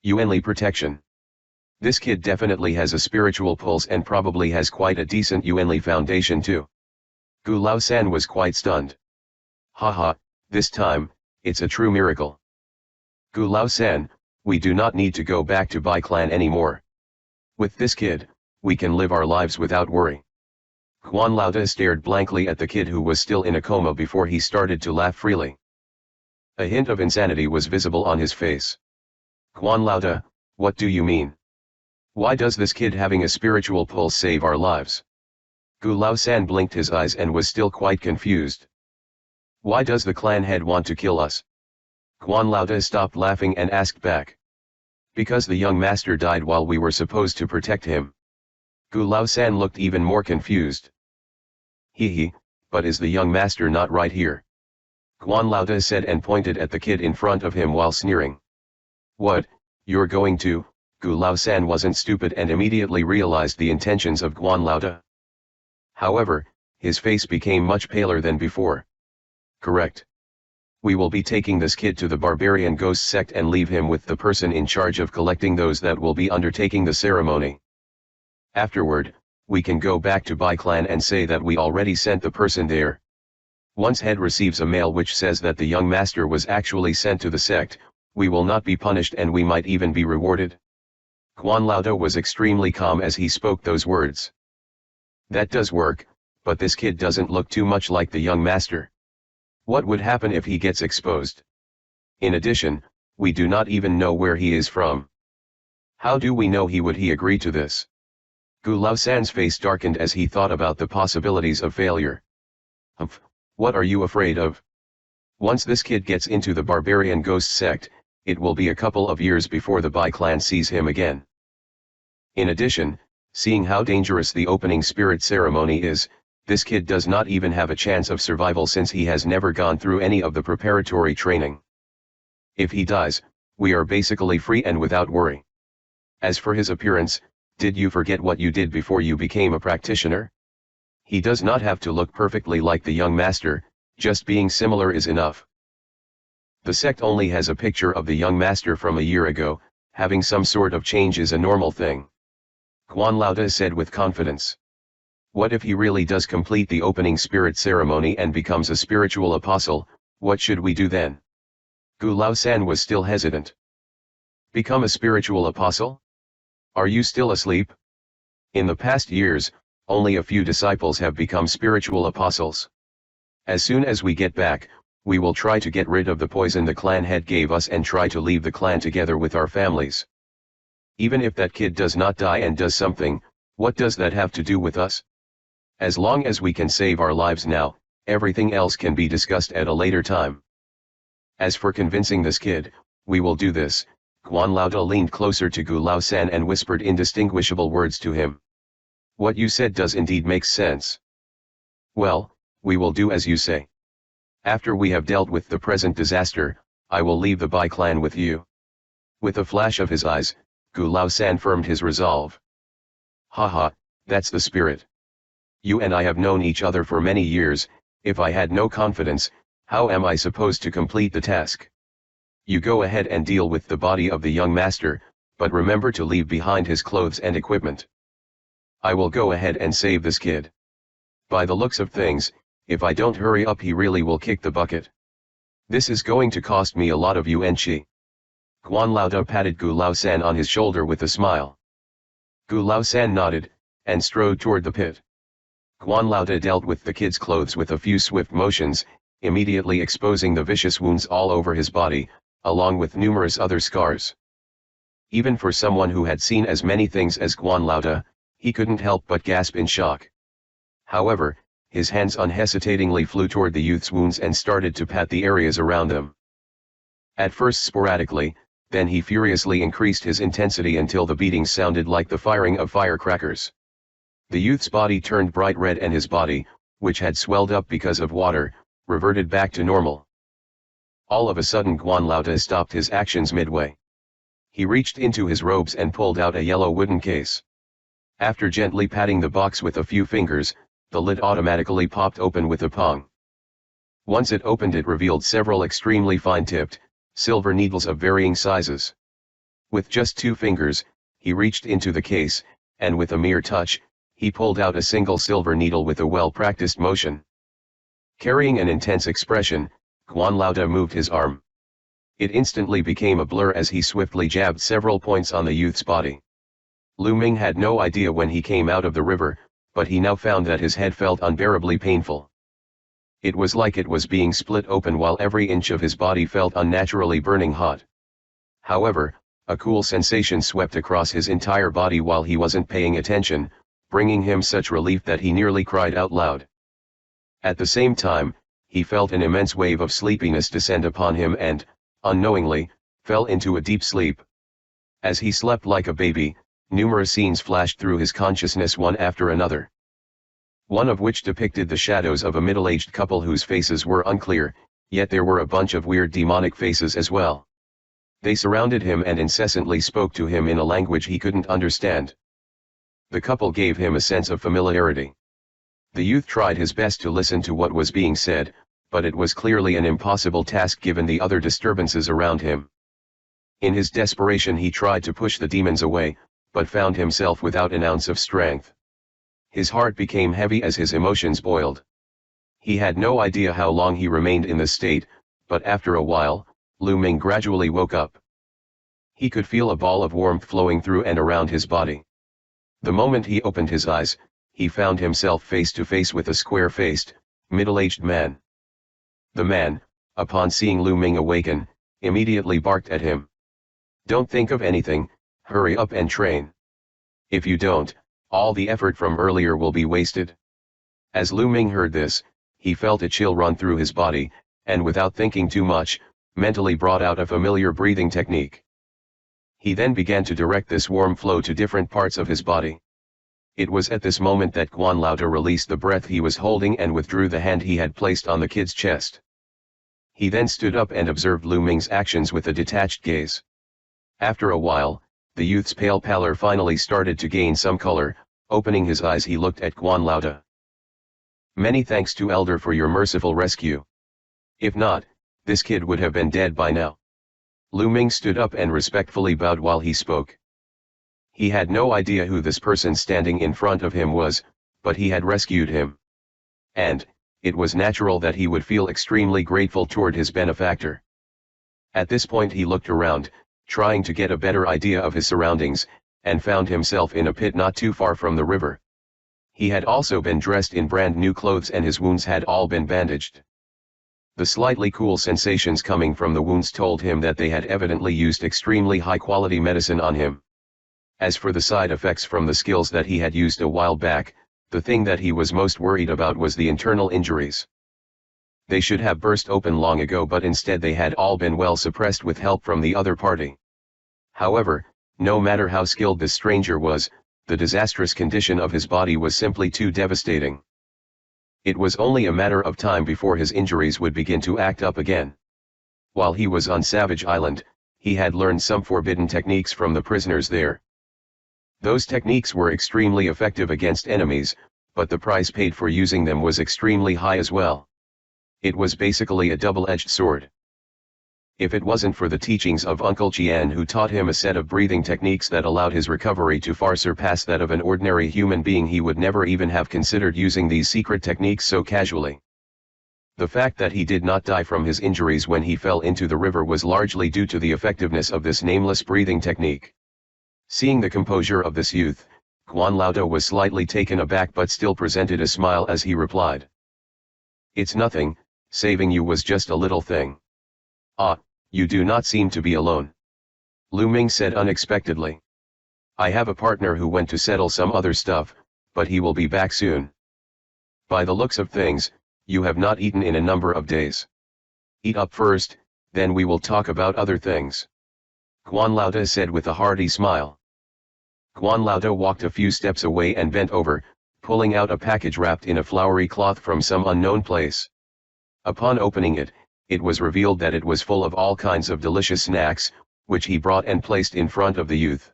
Yuanli protection. This kid definitely has a spiritual pulse and probably has quite a decent Yuanli foundation too. Gu Lao-san was quite stunned. Haha, this time, it's a true miracle. Gu Lao-san, we do not need to go back to Bai clan anymore. With this kid, we can live our lives without worry. Guan Laoda stared blankly at the kid who was still in a coma before he started to laugh freely. A hint of insanity was visible on his face. Guan Laoda, what do you mean? Why does this kid having a spiritual pulse save our lives? Gu Lao-san blinked his eyes and was still quite confused. Why does the clan head want to kill us? Guan Laoda stopped laughing and asked back. Because the young master died while we were supposed to protect him. Gu Lao-san looked even more confused. Hee, but is the young master not right here? Guan Laoda said and pointed at the kid in front of him while sneering. What, you're going to? Gu Lao-san wasn't stupid and immediately realized the intentions of Guan Laoda. However, his face became much paler than before. Correct. We will be taking this kid to the barbarian ghost sect and leave him with the person in charge of collecting those that will be undertaking the ceremony. Afterward, we can go back to Bai clan and say that we already sent the person there. Once head receives a mail which says that the young master was actually sent to the sect, we will not be punished and we might even be rewarded. Guan Laoda was extremely calm as he spoke those words. That does work, but this kid doesn't look too much like the young master. What would happen if he gets exposed? In addition, we do not even know where he is from. How do we know he would agree to this? Gu Lao-san's face darkened as he thought about the possibilities of failure. Humph, what are you afraid of? Once this kid gets into the barbarian ghost sect, it will be a couple of years before the Bai clan sees him again. In addition, seeing how dangerous the opening spirit ceremony is, this kid does not even have a chance of survival since he has never gone through any of the preparatory training. If he dies, we are basically free and without worry. As for his appearance, did you forget what you did before you became a practitioner? He does not have to look perfectly like the young master, just being similar is enough. The sect only has a picture of the young master from a year ago, having some sort of change is a normal thing. Guan Laoda said with confidence. What if he really does complete the opening spirit ceremony and becomes a spiritual apostle, what should we do then? Gu Lao-san was still hesitant. Become a spiritual apostle? Are you still asleep? In the past years, only a few disciples have become spiritual apostles. As soon as we get back, we will try to get rid of the poison the clan head gave us and try to leave the clan together with our families. Even if that kid does not die and does something, what does that have to do with us? As long as we can save our lives now, everything else can be discussed at a later time. As for convincing this kid, we will do this. Guan Lao Da leaned closer to Gu Lao San and whispered indistinguishable words to him. What you said does indeed make sense. Well, we will do as you say. After we have dealt with the present disaster, I will leave the Bai clan with you. With a flash of his eyes, Gu Lao San firmed his resolve. Haha, that's the spirit. You and I have known each other for many years. If I had no confidence, how am I supposed to complete the task? You go ahead and deal with the body of the young master, but remember to leave behind his clothes and equipment. I will go ahead and save this kid. By the looks of things, if I don't hurry up he really will kick the bucket. This is going to cost me a lot of yuan chi. Guan Lao Da patted Gu Lao San on his shoulder with a smile. Gu Lao San nodded, and strode toward the pit. Guan Lao Da dealt with the kid's clothes with a few swift motions, immediately exposing the vicious wounds all over his body, along with numerous other scars. Even for someone who had seen as many things as Guan Lao Da, he couldn't help but gasp in shock. However, his hands unhesitatingly flew toward the youth's wounds and started to pat the areas around them. At first sporadically, then he furiously increased his intensity until the beatings sounded like the firing of firecrackers. The youth's body turned bright red and his body, which had swelled up because of water, reverted back to normal. All of a sudden Guan Lao Da stopped his actions midway. He reached into his robes and pulled out a yellow wooden case. After gently patting the box with a few fingers, the lid automatically popped open with a pong. Once it opened it revealed several extremely fine-tipped, silver needles of varying sizes. With just 2 fingers, he reached into the case, and with a mere touch, he pulled out a single silver needle with a well-practiced motion. Carrying an intense expression, Guan Lao Da moved his arm. It instantly became a blur as he swiftly jabbed several points on the youth's body. Lu Ming had no idea when he came out of the river, but he now found that his head felt unbearably painful. It was like it was being split open while every inch of his body felt unnaturally burning hot. However, a cool sensation swept across his entire body while he wasn't paying attention, bringing him such relief that he nearly cried out loud. At the same time, he felt an immense wave of sleepiness descend upon him and, unknowingly, fell into a deep sleep. As he slept like a baby, numerous scenes flashed through his consciousness one after another. One of which depicted the shadows of a middle-aged couple whose faces were unclear, yet there were a bunch of weird demonic faces as well. They surrounded him and incessantly spoke to him in a language he couldn't understand. The couple gave him a sense of familiarity. The youth tried his best to listen to what was being said, but it was clearly an impossible task given the other disturbances around him. In his desperation he tried to push the demons away, but found himself without an ounce of strength. His heart became heavy as his emotions boiled. He had no idea how long he remained in this state, but after a while, Lu Ming gradually woke up. He could feel a ball of warmth flowing through and around his body. The moment he opened his eyes, he found himself face to face with a square-faced, middle-aged man. The man, upon seeing Lu Ming awaken, immediately barked at him. "Don't think of anything, hurry up and train. If you don't, all the effort from earlier will be wasted." As Lu Ming heard this, he felt a chill run through his body, and without thinking too much, mentally brought out a familiar breathing technique. He then began to direct this warm flow to different parts of his body. It was at this moment that Guan Lao Da released the breath he was holding and withdrew the hand he had placed on the kid's chest. He then stood up and observed Lu Ming's actions with a detached gaze. After a while, the youth's pale pallor finally started to gain some color. Opening his eyes he looked at Guan Lao Da. "Many thanks to Elder for your merciful rescue. If not, this kid would have been dead by now." Lu Ming stood up and respectfully bowed while he spoke. He had no idea who this person standing in front of him was, but he had rescued him. And, it was natural that he would feel extremely grateful toward his benefactor. At this point he looked around, trying to get a better idea of his surroundings, and found himself in a pit not too far from the river. He had also been dressed in brand new clothes and his wounds had all been bandaged. The slightly cool sensations coming from the wounds told him that they had evidently used extremely high-quality medicine on him. As for the side effects from the skills that he had used a while back, the thing that he was most worried about was the internal injuries. They should have burst open long ago, but instead they had all been well suppressed with help from the other party. However, no matter how skilled this stranger was, the disastrous condition of his body was simply too devastating. It was only a matter of time before his injuries would begin to act up again. While he was on Savage Island, he had learned some forbidden techniques from the prisoners there. Those techniques were extremely effective against enemies, but the price paid for using them was extremely high as well. It was basically a double-edged sword. If it wasn't for the teachings of Uncle Qian, who taught him a set of breathing techniques that allowed his recovery to far surpass that of an ordinary human being, he would never even have considered using these secret techniques so casually. The fact that he did not die from his injuries when he fell into the river was largely due to the effectiveness of this nameless breathing technique. Seeing the composure of this youth, Guan Laoda was slightly taken aback but still presented a smile as he replied. "It's nothing, saving you was just a little thing." "Ah, you do not seem to be alone," Lu Ming said unexpectedly. "I have a partner who went to settle some other stuff, but he will be back soon. By the looks of things, you have not eaten in a number of days. Eat up first, then we will talk about other things," Guan Laoda said with a hearty smile. Guan Laoda walked a few steps away and bent over, pulling out a package wrapped in a flowery cloth from some unknown place. Upon opening it, it was revealed that it was full of all kinds of delicious snacks, which he brought and placed in front of the youth.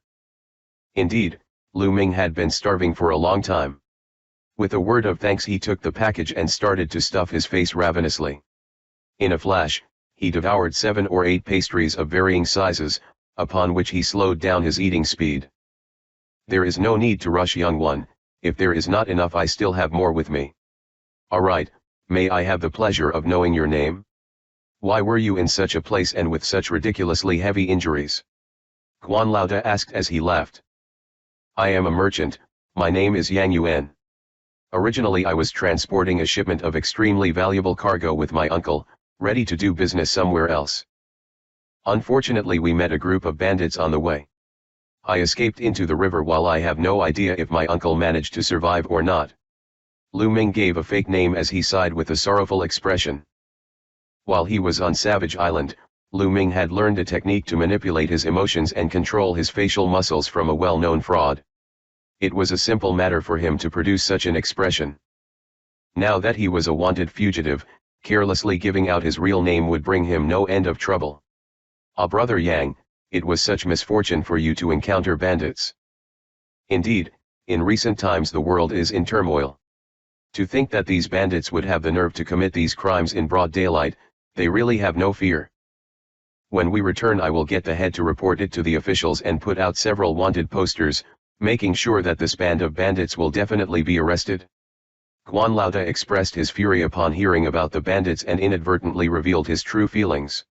Indeed, Lu Ming had been starving for a long time. With a word of thanks he took the package and started to stuff his face ravenously. In a flash, he devoured 7 or 8 pastries of varying sizes, upon which he slowed down his eating speed. "There is no need to rush, young one. If there is not enough, I still have more with me." "All right, may I have the pleasure of knowing your name? Why were you in such a place and with such ridiculously heavy injuries?" Guan Laoda asked as he laughed. "I am a merchant, my name is Yang Yuan. Originally I was transporting a shipment of extremely valuable cargo with my uncle, ready to do business somewhere else. Unfortunately we met a group of bandits on the way. I escaped into the river while I have no idea if my uncle managed to survive or not." Lu Ming gave a fake name as he sighed with a sorrowful expression. While he was on Savage Island, Lu Ming had learned a technique to manipulate his emotions and control his facial muscles from a well-known fraud. It was a simple matter for him to produce such an expression. Now that he was a wanted fugitive, carelessly giving out his real name would bring him no end of trouble. "Ah, Brother Yang, it was such misfortune for you to encounter bandits. Indeed, in recent times the world is in turmoil. To think that these bandits would have the nerve to commit these crimes in broad daylight, they really have no fear. When we return I will get the head to report it to the officials and put out several wanted posters, making sure that this band of bandits will definitely be arrested." Guan Laoda expressed his fury upon hearing about the bandits and inadvertently revealed his true feelings.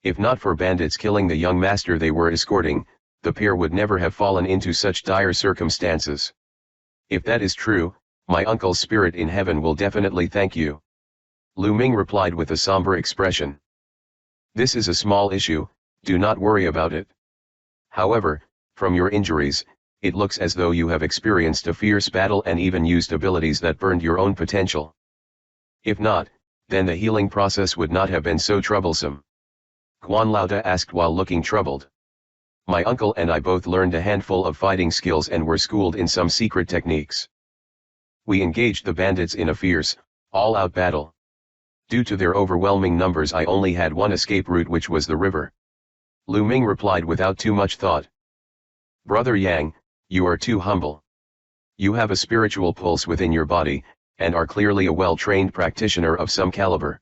If not for bandits killing the young master they were escorting, the pair would never have fallen into such dire circumstances. "If that is true, my uncle's spirit in heaven will definitely thank you," Lu Ming replied with a somber expression. "This is a small issue, do not worry about it. However, from your injuries, it looks as though you have experienced a fierce battle and even used abilities that burned your own potential. If not, then the healing process would not have been so troublesome." Guan Laoda asked while looking troubled. "My uncle and I both learned a handful of fighting skills and were schooled in some secret techniques. We engaged the bandits in a fierce, all-out battle. Due to their overwhelming numbers I only had one escape route, which was the river," Lu Ming replied without too much thought. "Brother Yang, you are too humble. You have a spiritual pulse within your body, and are clearly a well-trained practitioner of some caliber.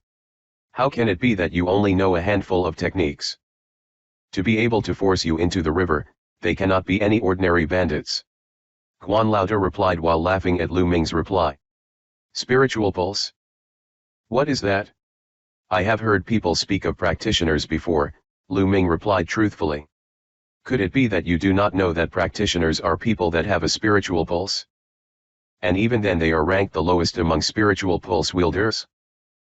How can it be that you only know a handful of techniques? To be able to force you into the river, they cannot be any ordinary bandits," Guan Laoda replied while laughing at Lu Ming's reply. "Spiritual pulse? What is that? I have heard people speak of practitioners before," Lu Ming replied truthfully. "Could it be that you do not know that practitioners are people that have a spiritual pulse?" And even then they are ranked the lowest among spiritual pulse wielders?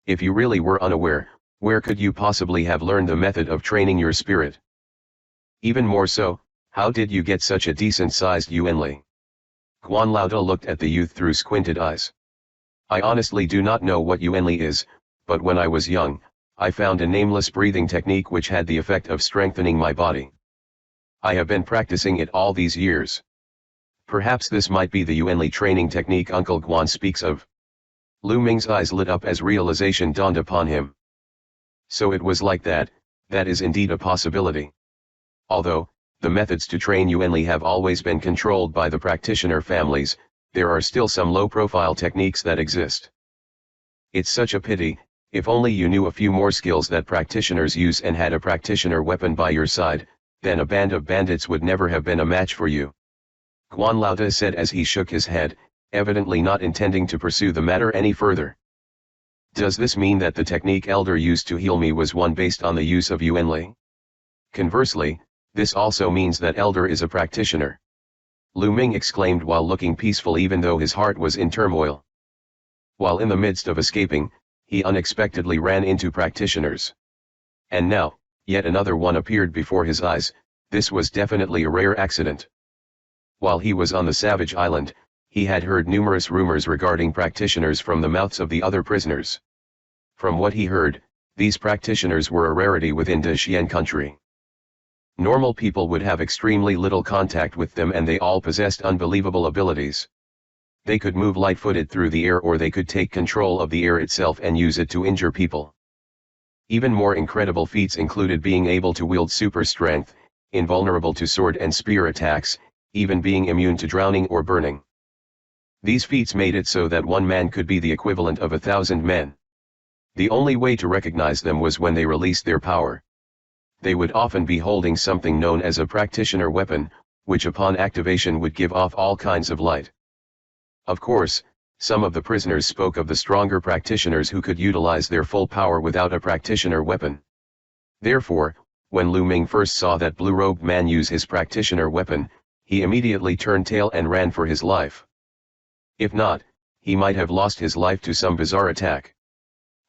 If you really were unaware, where could you possibly have learned the method of training your spirit? Even more so, how did you get such a decent-sized Yuanli? Guan Laoda looked at the youth through squinted eyes. I honestly do not know what Yuanli is, but when I was young, I found a nameless breathing technique which had the effect of strengthening my body. I have been practicing it all these years. Perhaps this might be the Yuanli training technique Uncle Guan speaks of. Lu Ming's eyes lit up as realization dawned upon him. So it was like that, that is indeed a possibility. Although, the methods to train Yuanli have always been controlled by the practitioner families, there are still some low-profile techniques that exist. It's such a pity, if only you knew a few more skills that practitioners use and had a practitioner weapon by your side, then a band of bandits would never have been a match for you. Guan Laoda said as he shook his head, evidently not intending to pursue the matter any further. Does this mean that the technique Elder used to heal me was one based on the use of Yuanli? Conversely, this also means that Elder is a practitioner. Lu Ming exclaimed while looking peaceful even though his heart was in turmoil. While in the midst of escaping, he unexpectedly ran into practitioners. And now, yet another one appeared before his eyes. This was definitely a rare accident. While he was on the Savage Island, he had heard numerous rumors regarding practitioners from the mouths of the other prisoners. From what he heard, these practitioners were a rarity within Daxian country. Normal people would have extremely little contact with them and they all possessed unbelievable abilities. They could move light-footed through the air or they could take control of the air itself and use it to injure people. Even more incredible feats included being able to wield super strength, invulnerable to sword and spear attacks, even being immune to drowning or burning. These feats made it so that one man could be the equivalent of 1,000 men. The only way to recognize them was when they released their power. They would often be holding something known as a practitioner weapon, which upon activation would give off all kinds of light. Of course, some of the prisoners spoke of the stronger practitioners who could utilize their full power without a practitioner weapon. Therefore, when Lu Ming first saw that blue-robed man use his practitioner weapon, he immediately turned tail and ran for his life. If not, he might have lost his life to some bizarre attack.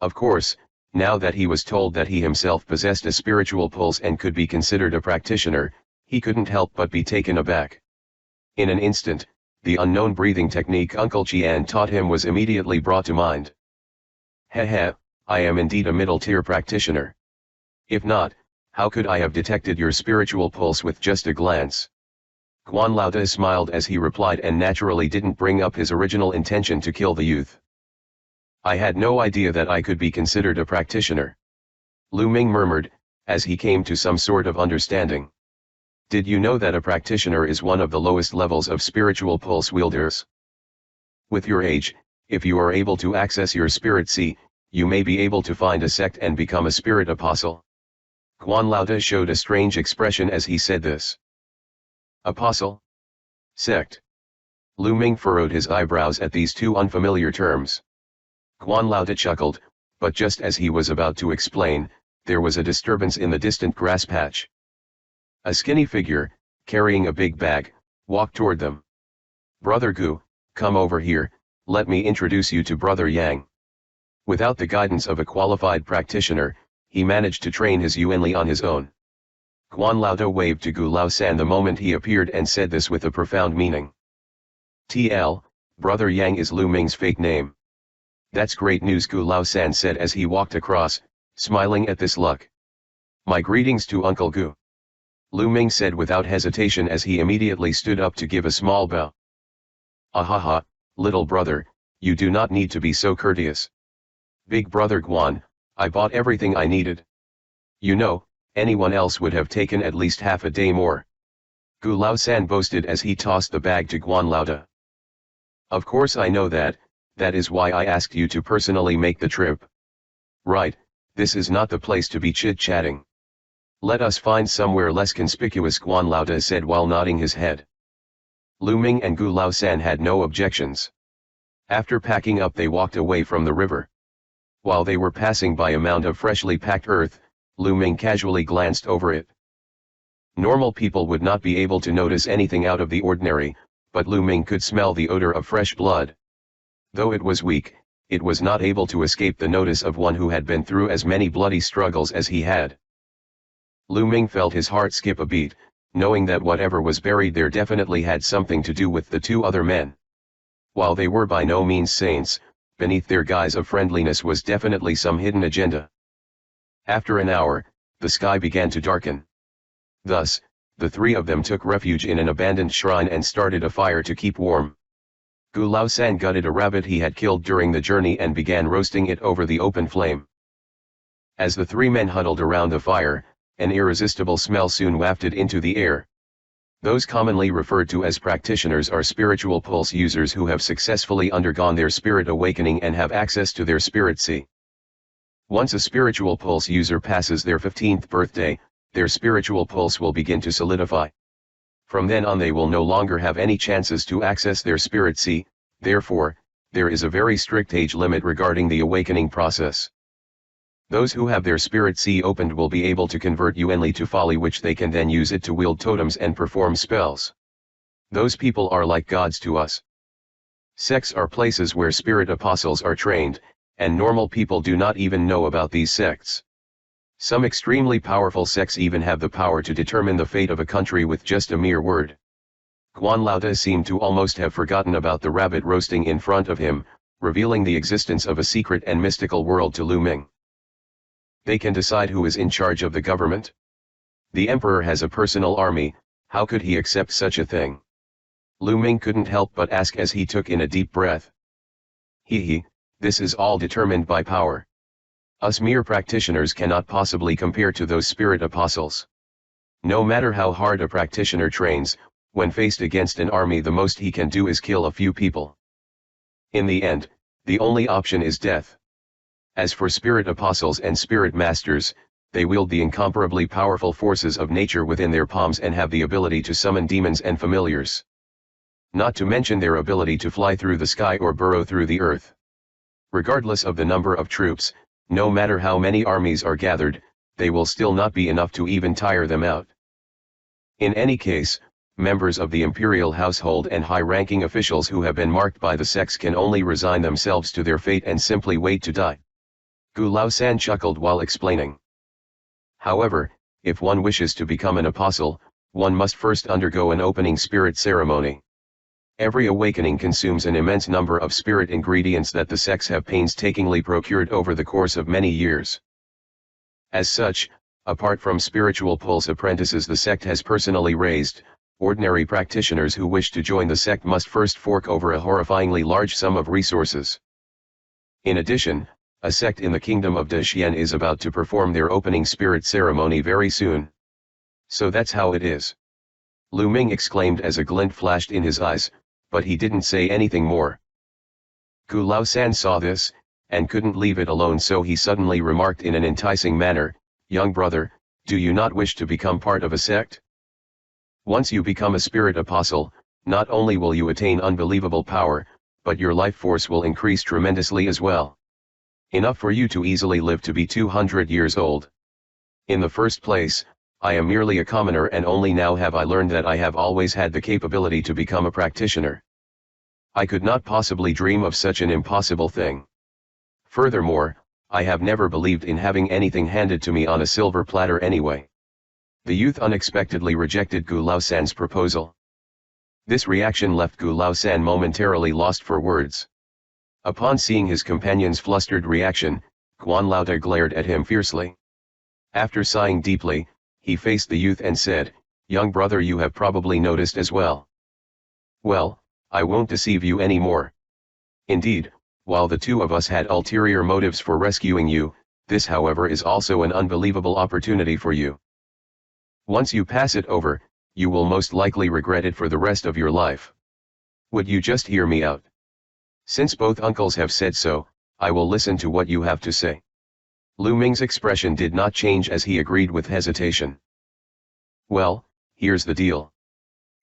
Of course, now that he was told that he himself possessed a spiritual pulse and could be considered a practitioner, he couldn't help but be taken aback. In an instant, the unknown breathing technique Uncle Qian taught him was immediately brought to mind. Heh, I am indeed a middle-tier practitioner. If not, how could I have detected your spiritual pulse with just a glance? Guan Laoda smiled as he replied and naturally didn't bring up his original intention to kill the youth. I had no idea that I could be considered a practitioner. Lu Ming murmured, as he came to some sort of understanding. Did you know that a practitioner is one of the lowest levels of spiritual pulse wielders? With your age, if you are able to access your spirit sea, you may be able to find a sect and become a spirit apostle. Guan Laoda showed a strange expression as he said this. Apostle? Sect? Lu Ming furrowed his eyebrows at these two unfamiliar terms. Guan Laoda chuckled, but just as he was about to explain, there was a disturbance in the distant grass patch. A skinny figure, carrying a big bag, walked toward them. Brother Gu, come over here, let me introduce you to Brother Yang. Without the guidance of a qualified practitioner, he managed to train his Yuanli on his own. Guan Laoda waved to Gu Laosan the moment he appeared and said this with a profound meaning. TL, Brother Yang is Lu Ming's fake name. That's great news, Gu Laosan said as he walked across, smiling at this luck. My greetings to Uncle Gu. Lu Ming said without hesitation as he immediately stood up to give a small bow. Ahaha, little brother, you do not need to be so courteous. Big brother Guan, I bought everything I needed. You know, anyone else would have taken at least half a day more. Gu Laosan boasted as he tossed the bag to Guan Laoda. Of course I know that. That is why I asked you to personally make the trip. Right, this is not the place to be chit-chatting. Let us find somewhere less conspicuous, Guan Laoda said while nodding his head. Lu Ming and Gu Laosan had no objections. After packing up they walked away from the river. While they were passing by a mound of freshly packed earth, Lu Ming casually glanced over it. Normal people would not be able to notice anything out of the ordinary, but Lu Ming could smell the odor of fresh blood. Though it was weak, it was not able to escape the notice of one who had been through as many bloody struggles as he had. Lu Ming felt his heart skip a beat, knowing that whatever was buried there definitely had something to do with the two other men. While they were by no means saints, beneath their guise of friendliness was definitely some hidden agenda. After an hour, the sky began to darken. Thus, the three of them took refuge in an abandoned shrine and started a fire to keep warm. Gu Laosan gutted a rabbit he had killed during the journey and began roasting it over the open flame. As the three men huddled around the fire, an irresistible smell soon wafted into the air. Those commonly referred to as practitioners are spiritual pulse users who have successfully undergone their spirit awakening and have access to their spirit sea. Once a spiritual pulse user passes their 15th birthday, their spiritual pulse will begin to solidify. From then on they will no longer have any chances to access their spirit sea, therefore, there is a very strict age limit regarding the awakening process. Those who have their spirit sea opened will be able to convert Yuanli to folly, which they can then use it to wield totems and perform spells. Those people are like gods to us. Sects are places where spirit apostles are trained, and normal people do not even know about these sects. Some extremely powerful sects even have the power to determine the fate of a country with just a mere word. Guan Laoda seemed to almost have forgotten about the rabbit roasting in front of him, revealing the existence of a secret and mystical world to Lu Ming. They can decide who is in charge of the government? The emperor has a personal army, how could he accept such a thing? Lu Ming couldn't help but ask as he took in a deep breath. This is all determined by power. Us mere practitioners cannot possibly compare to those spirit apostles. No matter how hard a practitioner trains, when faced against an army the most he can do is kill a few people. In the end, the only option is death. As for spirit apostles and spirit masters, they wield the incomparably powerful forces of nature within their palms and have the ability to summon demons and familiars. Not to mention their ability to fly through the sky or burrow through the earth. Regardless of the number of troops, no matter how many armies are gathered, they will still not be enough to even tire them out. In any case, members of the imperial household and high-ranking officials who have been marked by the sects can only resign themselves to their fate and simply wait to die. Gu Laosan chuckled while explaining. However, if one wishes to become an apostle, one must first undergo an opening spirit ceremony. Every awakening consumes an immense number of spirit ingredients that the sects have painstakingly procured over the course of many years. As such, apart from spiritual pulse apprentices the sect has personally raised, ordinary practitioners who wish to join the sect must first fork over a horrifyingly large sum of resources. In addition, a sect in the kingdom of Dexian is about to perform their opening spirit ceremony very soon. So that's how it is. Lu Ming exclaimed as a glint flashed in his eyes, but he didn't say anything more. Gu Laosan saw this, and couldn't leave it alone, so he suddenly remarked in an enticing manner, "Young brother, do you not wish to become part of a sect? Once you become a spirit apostle, not only will you attain unbelievable power, but your life force will increase tremendously as well. Enough for you to easily live to be 200 years old. In the first place, I am merely a commoner, and only now have I learned that I have always had the capability to become a practitioner. I could not possibly dream of such an impossible thing. Furthermore, I have never believed in having anything handed to me on a silver platter anyway." The youth unexpectedly rejected Gu Laosan's proposal. This reaction left Gu Laosan momentarily lost for words. Upon seeing his companion's flustered reaction, Guan Laoda glared at him fiercely. After sighing deeply, he faced the youth and said, "Young brother, you have probably noticed as well. Well, I won't deceive you anymore. Indeed, while the two of us had ulterior motives for rescuing you, this however is also an unbelievable opportunity for you. Once you pass it over, you will most likely regret it for the rest of your life. Would you just hear me out? Since both uncles have said so, I will listen to what you have to say." Lu Ming's expression did not change as he agreed with hesitation. "Well, here's the deal.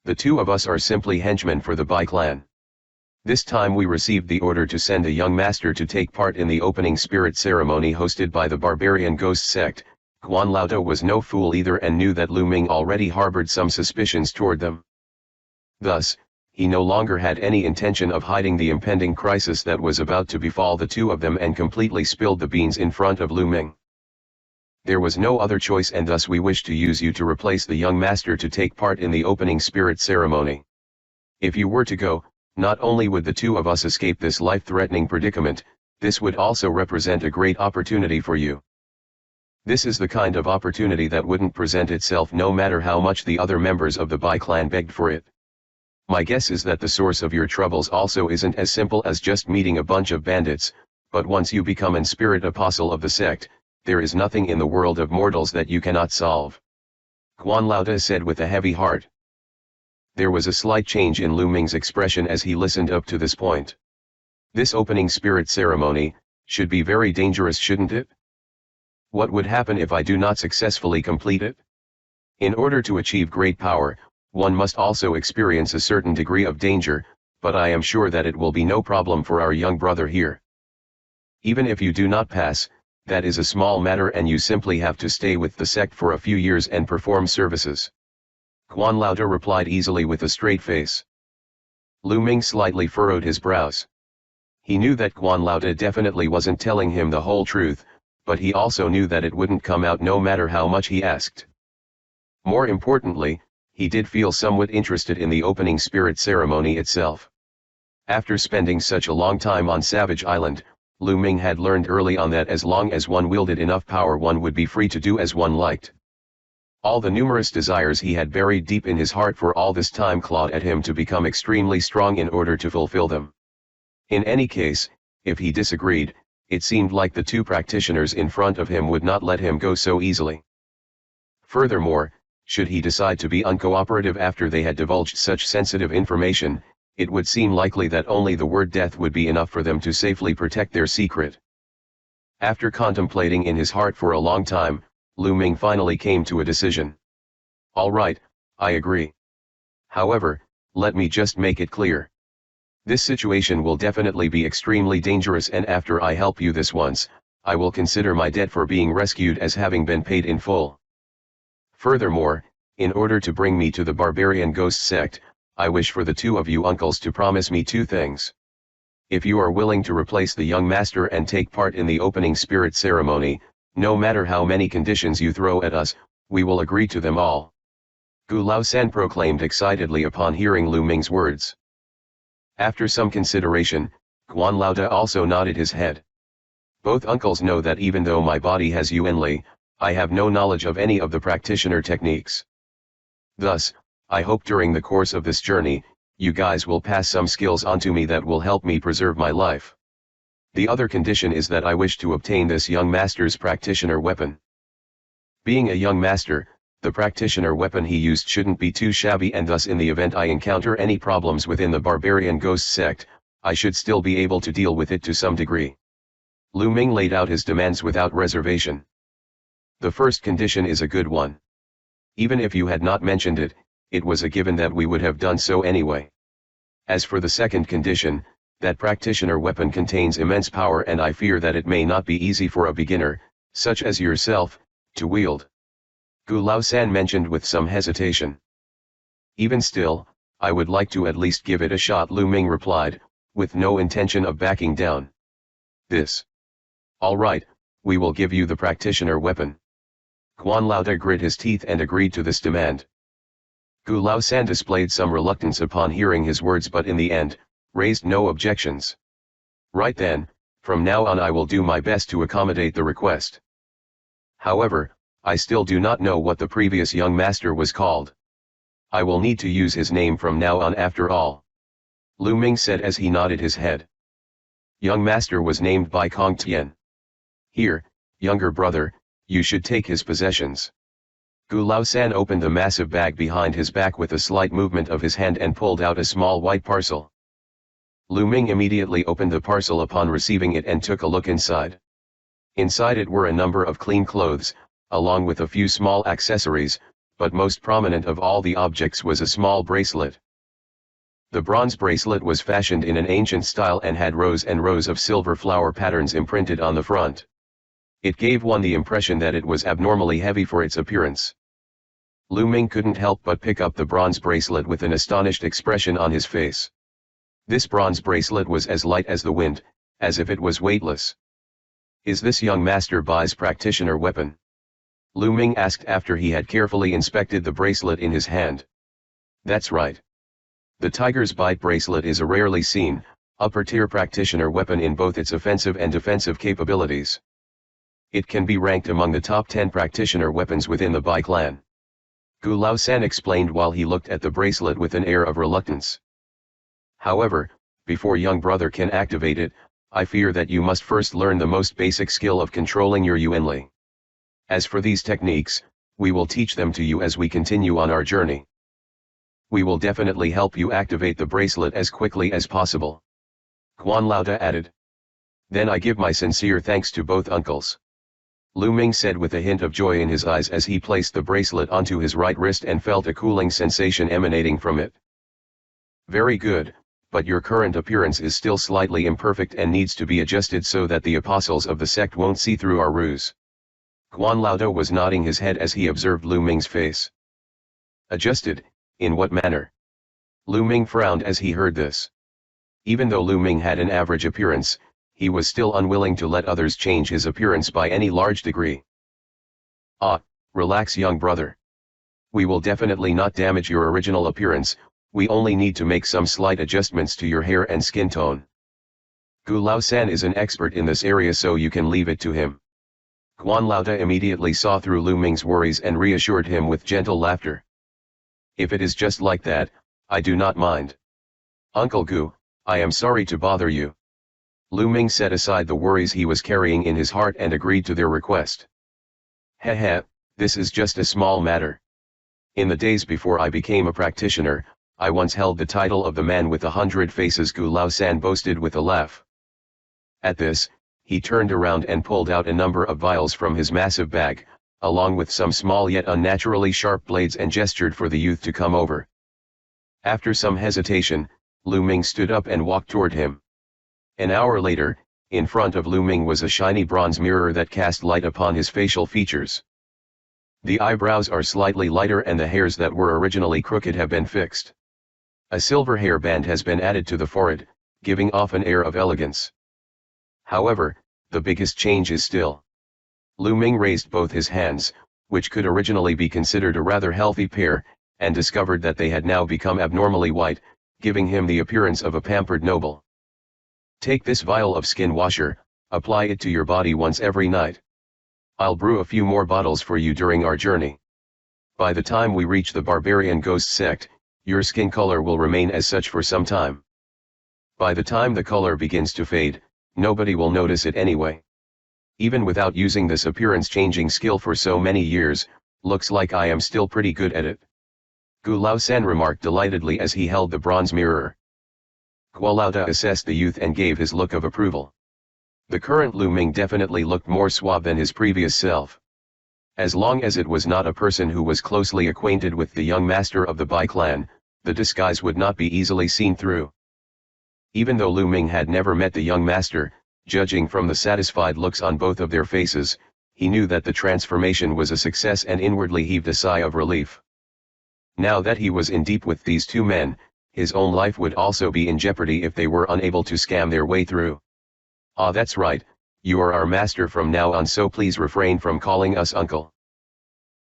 The two of us are simply henchmen for the Bai clan. This time we received the order to send a young master to take part in the opening spirit ceremony hosted by the barbarian ghost sect. Guan Laoda was no fool either and knew that Lu Ming already harbored some suspicions toward them. Thus, he no longer had any intention of hiding the impending crisis that was about to befall the two of them, and completely spilled the beans in front of Lu Ming. There was no other choice, and thus we wish to use you to replace the young master to take part in the opening spirit ceremony. If you were to go, not only would the two of us escape this life-threatening predicament, this would also represent a great opportunity for you. This is the kind of opportunity that wouldn't present itself no matter how much the other members of the Bai clan begged for it. My guess is that the source of your troubles also isn't as simple as just meeting a bunch of bandits, but once you become an spirit apostle of the sect, there is nothing in the world of mortals that you cannot solve. Guan Laoda said with a heavy heart. There was a slight change in Lu Ming's expression as he listened up to this point. This opening spirit ceremony should be very dangerous, shouldn't it? What would happen if I do not successfully complete it? In order to achieve great power, one must also experience a certain degree of danger, but I am sure that it will be no problem for our young brother here. Even if you do not pass, that is a small matter, and you simply have to stay with the sect for a few years and perform services. Guan Laoda replied easily with a straight face. Lu Ming slightly furrowed his brows. He knew that Guan Laoda definitely wasn't telling him the whole truth, but he also knew that it wouldn't come out no matter how much he asked. More importantly, he did feel somewhat interested in the opening spirit ceremony itself. After spending such a long time on Savage Island, Lu Ming had learned early on that as long as one wielded enough power, one would be free to do as one liked. All the numerous desires he had buried deep in his heart for all this time clawed at him to become extremely strong in order to fulfill them. In any case, if he disagreed, it seemed like the two practitioners in front of him would not let him go so easily. Furthermore, should he decide to be uncooperative after they had divulged such sensitive information, it would seem likely that only the word death would be enough for them to safely protect their secret. After contemplating in his heart for a long time, Lu Ming finally came to a decision. All right, I agree. However, let me just make it clear. This situation will definitely be extremely dangerous, and after I help you this once, I will consider my debt for being rescued as having been paid in full. Furthermore, in order to bring me to the barbarian ghost sect, I wish for the two of you uncles to promise me two things. If you are willing to replace the young master and take part in the opening spirit ceremony, no matter how many conditions you throw at us, we will agree to them all. Gu Lao-san proclaimed excitedly upon hearing Lu Ming's words. After some consideration, Guan Laoda also nodded his head. Both uncles know that even though my body has Yuan Li, I have no knowledge of any of the practitioner techniques. Thus, I hope during the course of this journey, you guys will pass some skills onto me that will help me preserve my life. The other condition is that I wish to obtain this young master's practitioner weapon. Being a young master, the practitioner weapon he used shouldn't be too shabby, and thus in the event I encounter any problems within the barbarian ghost sect, I should still be able to deal with it to some degree. Lu Ming laid out his demands without reservation. The first condition is a good one. Even if you had not mentioned it, it was a given that we would have done so anyway. As for the second condition, that practitioner weapon contains immense power, and I fear that it may not be easy for a beginner, such as yourself, to wield. Gu Lao-san mentioned with some hesitation. Even still, I would like to at least give it a shot, Lu Ming replied, with no intention of backing down. This. All right, we will give you the practitioner weapon. Guan Laoda grit his teeth and agreed to this demand. Gu Lao-san displayed some reluctance upon hearing his words, but in the end, raised no objections. Right then, from now on I will do my best to accommodate the request. However, I still do not know what the previous young master was called. I will need to use his name from now on after all. Lu Ming said as he nodded his head. Young master was named by Kong Tian. Here, younger brother, you should take his possessions. Gu Lao-san opened the massive bag behind his back with a slight movement of his hand and pulled out a small white parcel. Lu Ming immediately opened the parcel upon receiving it and took a look inside. Inside it were a number of clean clothes, along with a few small accessories, but most prominent of all the objects was a small bracelet. The bronze bracelet was fashioned in an ancient style and had rows and rows of silver flower patterns imprinted on the front. It gave one the impression that it was abnormally heavy for its appearance. Lu Ming couldn't help but pick up the bronze bracelet with an astonished expression on his face. This bronze bracelet was as light as the wind, as if it was weightless. "Is this young Master Bai's practitioner weapon?" Lu Ming asked after he had carefully inspected the bracelet in his hand. "That's right. The Tiger's Bite bracelet is a rarely seen, upper-tier practitioner weapon in both its offensive and defensive capabilities. It can be ranked among the top 10 practitioner weapons within the Bai clan." Gu Laosan explained while he looked at the bracelet with an air of reluctance. "However, before young brother can activate it, I fear that you must first learn the most basic skill of controlling your Yuanli. As for these techniques, we will teach them to you as we continue on our journey. We will definitely help you activate the bracelet as quickly as possible," Guan Laoda added. "Then I give my sincere thanks to both uncles," Lu Ming said with a hint of joy in his eyes as he placed the bracelet onto his right wrist and felt a cooling sensation emanating from it. "Very good, but your current appearance is still slightly imperfect and needs to be adjusted so that the apostles of the sect won't see through our ruse." Guan Laoda was nodding his head as he observed Lu Ming's face. "Adjusted, in what manner?" Lu Ming frowned as he heard this. Even though Lu Ming had an average appearance, he was still unwilling to let others change his appearance by any large degree. "Ah, relax young brother. We will definitely not damage your original appearance, we only need to make some slight adjustments to your hair and skin tone. Gu Laosan is an expert in this area so you can leave it to him." Guan Laoda immediately saw through Lu Ming's worries and reassured him with gentle laughter. "If it is just like that, I do not mind. Uncle Gu, I am sorry to bother you." Lu Ming set aside the worries he was carrying in his heart and agreed to their request. "Heh, this is just a small matter. In the days before I became a practitioner, I once held the title of the man with 100 faces," Gu Laosan boasted with a laugh. At this, he turned around and pulled out a number of vials from his massive bag, along with some small yet unnaturally sharp blades, and gestured for the youth to come over. After some hesitation, Lu Ming stood up and walked toward him. An hour later, in front of Lu Ming was a shiny bronze mirror that cast light upon his facial features. The eyebrows are slightly lighter and the hairs that were originally crooked have been fixed. A silver hairband has been added to the forehead, giving off an air of elegance. However, the biggest change is still. Lu Ming raised both his hands, which could originally be considered a rather healthy pair, and discovered that they had now become abnormally white, giving him the appearance of a pampered noble. "Take this vial of skin washer, apply it to your body once every night. I'll brew a few more bottles for you during our journey. By the time we reach the barbarian ghost sect, your skin color will remain as such for some time. By the time the color begins to fade, nobody will notice it anyway. Even without using this appearance-changing skill for so many years, looks like I am still pretty good at it," Gu Laosan remarked delightedly as he held the bronze mirror. Guo Laoda assessed the youth and gave his look of approval. The current Lu Ming definitely looked more suave than his previous self. As long as it was not a person who was closely acquainted with the young master of the Bai clan, the disguise would not be easily seen through. Even though Lu Ming had never met the young master, judging from the satisfied looks on both of their faces, he knew that the transformation was a success and inwardly heaved a sigh of relief. Now that he was in deep with these two men, his own life would also be in jeopardy if they were unable to scam their way through. "Ah, that's right, you are our master from now on, so please refrain from calling us uncle.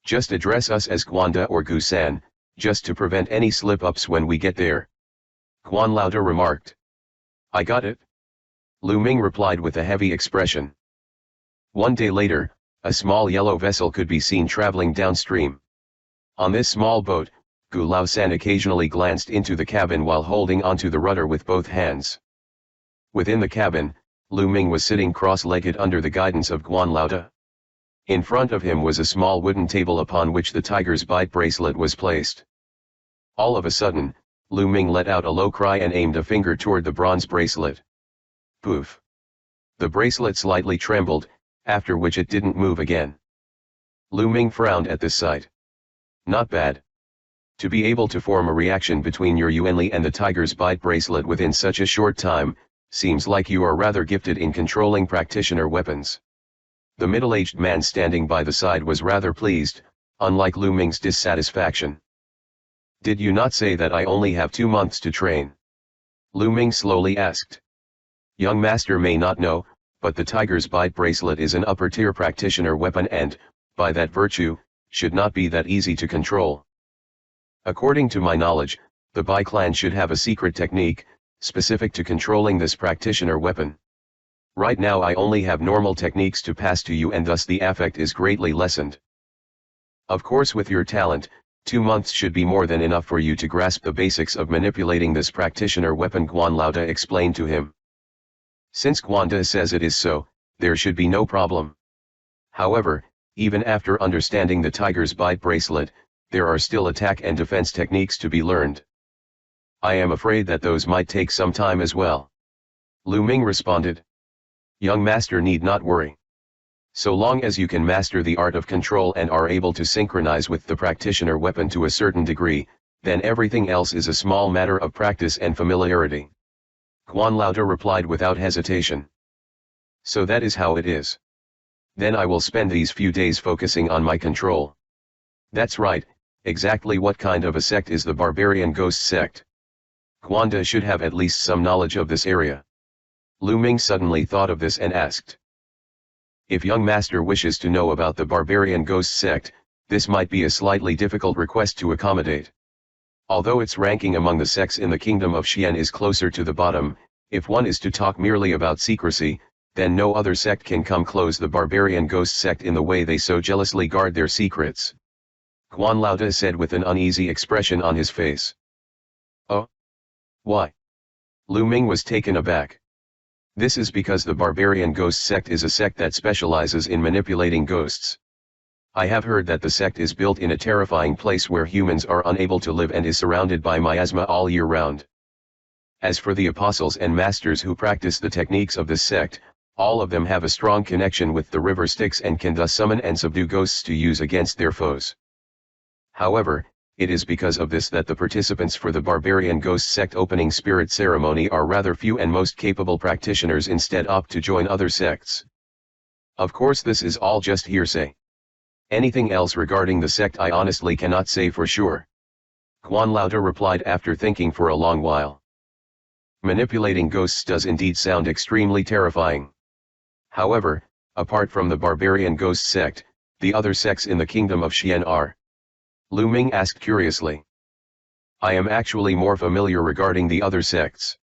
Just address us as Guanda or Gu-san, just to prevent any slip-ups when we get there," Guan Laoda remarked. "I got it," Lu Ming replied with a heavy expression. One day later, a small yellow vessel could be seen traveling downstream. On this small boat, Gu Laosan occasionally glanced into the cabin while holding onto the rudder with both hands. Within the cabin, Lu Ming was sitting cross-legged under the guidance of Guan Laoda. In front of him was a small wooden table upon which the tiger's bite bracelet was placed. All of a sudden, Lu Ming let out a low cry and aimed a finger toward the bronze bracelet. Poof! The bracelet slightly trembled, after which it didn't move again. Lu Ming frowned at this sight. Not bad. To be able to form a reaction between your Yuanli and the tiger's bite bracelet within such a short time, seems like you are rather gifted in controlling practitioner weapons. The middle-aged man standing by the side was rather pleased, unlike Lu Ming's dissatisfaction. "Did you not say that I only have 2 months to train?" Lu Ming slowly asked. "Young master may not know, but the Tiger's Bite bracelet is an upper-tier practitioner weapon and, by that virtue, should not be that easy to control. According to my knowledge, the Bai clan should have a secret technique, specific to controlling this practitioner weapon. Right now I only have normal techniques to pass to you and thus the affect is greatly lessened. Of course with your talent, 2 months should be more than enough for you to grasp the basics of manipulating this practitioner weapon," Guan Laoda explained to him. "Since Guanda says it is so, there should be no problem. However, even after understanding the Tiger's Bite bracelet, there are still attack and defense techniques to be learned. I am afraid that those might take some time as well." Lu Ming responded. "Young master need not worry. So long as you can master the art of control and are able to synchronize with the practitioner weapon to a certain degree, then everything else is a small matter of practice and familiarity." Guan Laoda replied without hesitation. "So that is how it is. Then I will spend these few days focusing on my control." "That's right, exactly what kind of a sect is the barbarian ghost sect? Guanda should have at least some knowledge of this area." Lu Ming suddenly thought of this and asked. "If young master wishes to know about the barbarian ghost sect, this might be a slightly difficult request to accommodate. Although its ranking among the sects in the kingdom of Xian is closer to the bottom, if one is to talk merely about secrecy, then no other sect can come close the barbarian ghost sect in the way they so jealously guard their secrets." Guan Laoda said with an uneasy expression on his face. "Oh? Why?" Lu Ming was taken aback. "This is because the barbarian ghost sect is a sect that specializes in manipulating ghosts. I have heard that the sect is built in a terrifying place where humans are unable to live and is surrounded by miasma all year round. As for the apostles and masters who practice the techniques of this sect, all of them have a strong connection with the river Styx and can thus summon and subdue ghosts to use against their foes. However, it is because of this that the participants for the barbarian ghost sect opening spirit ceremony are rather few and most capable practitioners instead opt to join other sects. Of course this is all just hearsay. Anything else regarding the sect I honestly cannot say for sure." Guan Laoda replied after thinking for a long while. "Manipulating ghosts does indeed sound extremely terrifying. However, apart from the barbarian ghost sect, the other sects in the kingdom of Xian are?" Lu Ming asked curiously. "I am actually more familiar regarding the other sects.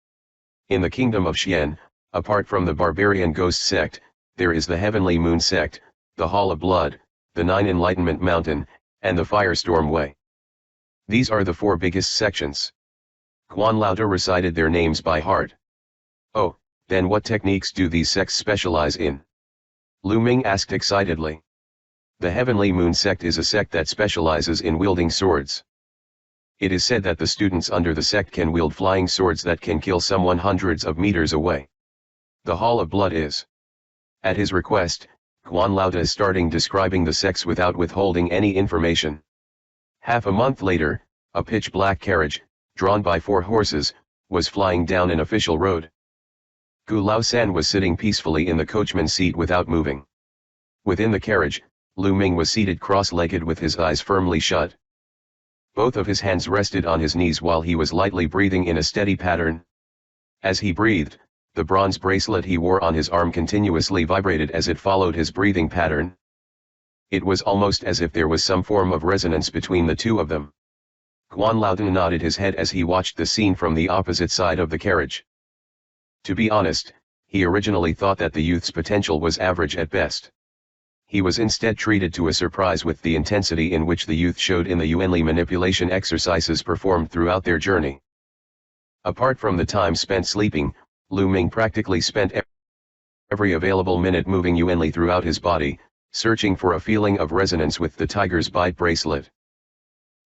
In the kingdom of Xian, apart from the barbarian ghost sect, there is the Heavenly Moon sect, the Hall of Blood, the Nine Enlightenment Mountain, and the Firestorm Way. These are the 4 biggest sections." Guan Laoda recited their names by heart. "Oh, then what techniques do these sects specialize in?" Lu Ming asked excitedly. "The Heavenly Moon sect is a sect that specializes in wielding swords. It is said that the students under the sect can wield flying swords that can kill someone hundreds of meters away. The Hall of Blood is." At his request, Guan Laoda is starting describing the sects without withholding any information. Half a month later, a pitch-black carriage, drawn by 4 horses, was flying down an official road. Gu Lao-san was sitting peacefully in the coachman's seat without moving. Within the carriage, Lu Ming was seated cross-legged with his eyes firmly shut. Both of his hands rested on his knees while he was lightly breathing in a steady pattern. As he breathed, the bronze bracelet he wore on his arm continuously vibrated as it followed his breathing pattern. It was almost as if there was some form of resonance between the two of them. Guan Laoda nodded his head as he watched the scene from the opposite side of the carriage. To be honest, he originally thought that the youth's potential was average at best. He was instead treated to a surprise with the intensity in which the youth showed in the Yuanli manipulation exercises performed throughout their journey. Apart from the time spent sleeping, Lu Ming practically spent every available minute moving Yuanli throughout his body, searching for a feeling of resonance with the Tiger's Bite bracelet.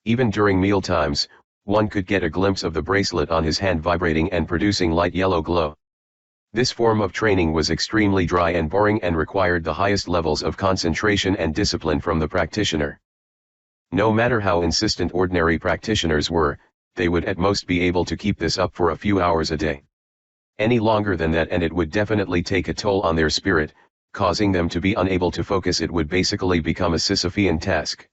Even during meal times, one could get a glimpse of the bracelet on his hand vibrating and producing light yellow glow. This form of training was extremely dry and boring and required the highest levels of concentration and discipline from the practitioner. No matter how insistent ordinary practitioners were, they would at most be able to keep this up for a few hours a day. Any longer than that and it would definitely take a toll on their spirit, causing them to be unable to focus. It would basically become a Sisyphean task.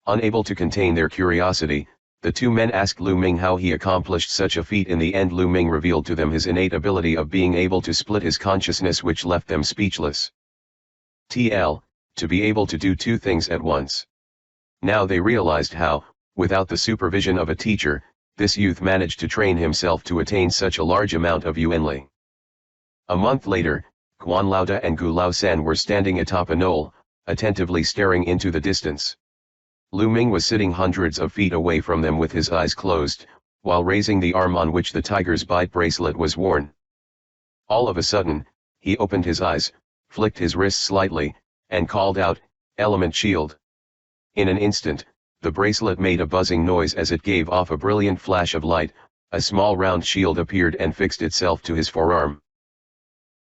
Unable to contain their curiosity, the two men asked Lu Ming how he accomplished such a feat. In the end, Lu Ming revealed to them his innate ability of being able to split his consciousness, which left them speechless. TL, to be able to do two things at once. Now they realized how, without the supervision of a teacher, this youth managed to train himself to attain such a large amount of Yuanli. A month later, Guan Laoda and Gu Laosan were standing atop a knoll, attentively staring into the distance. Lu Ming was sitting hundreds of feet away from them with his eyes closed, while raising the arm on which the tiger's bite bracelet was worn. All of a sudden, he opened his eyes, flicked his wrists slightly, and called out, "Element shield." In an instant, the bracelet made a buzzing noise as it gave off a brilliant flash of light. A small round shield appeared and fixed itself to his forearm.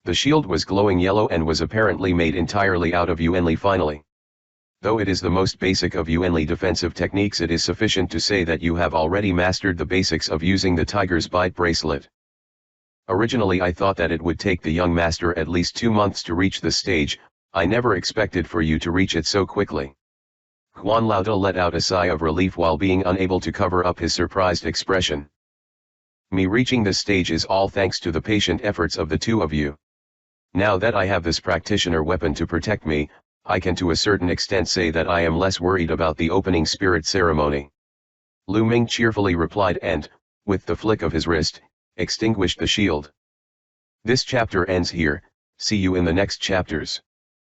The shield was glowing yellow and was apparently made entirely out of Yuanli. Finally, though it is the most basic of Yuanli defensive techniques, it is sufficient to say that you have already mastered the basics of using the tiger's bite bracelet. Originally I thought that it would take the young master at least 2 months to reach this stage. I never expected for you to reach it so quickly. Guan Laoda let out a sigh of relief while being unable to cover up his surprised expression. Me reaching this stage is all thanks to the patient efforts of the two of you. Now that I have this practitioner weapon to protect me, I can to a certain extent say that I am less worried about the opening spirit ceremony. Lu Ming cheerfully replied and, with the flick of his wrist, extinguished the shield. This chapter ends here. See you in the next chapters.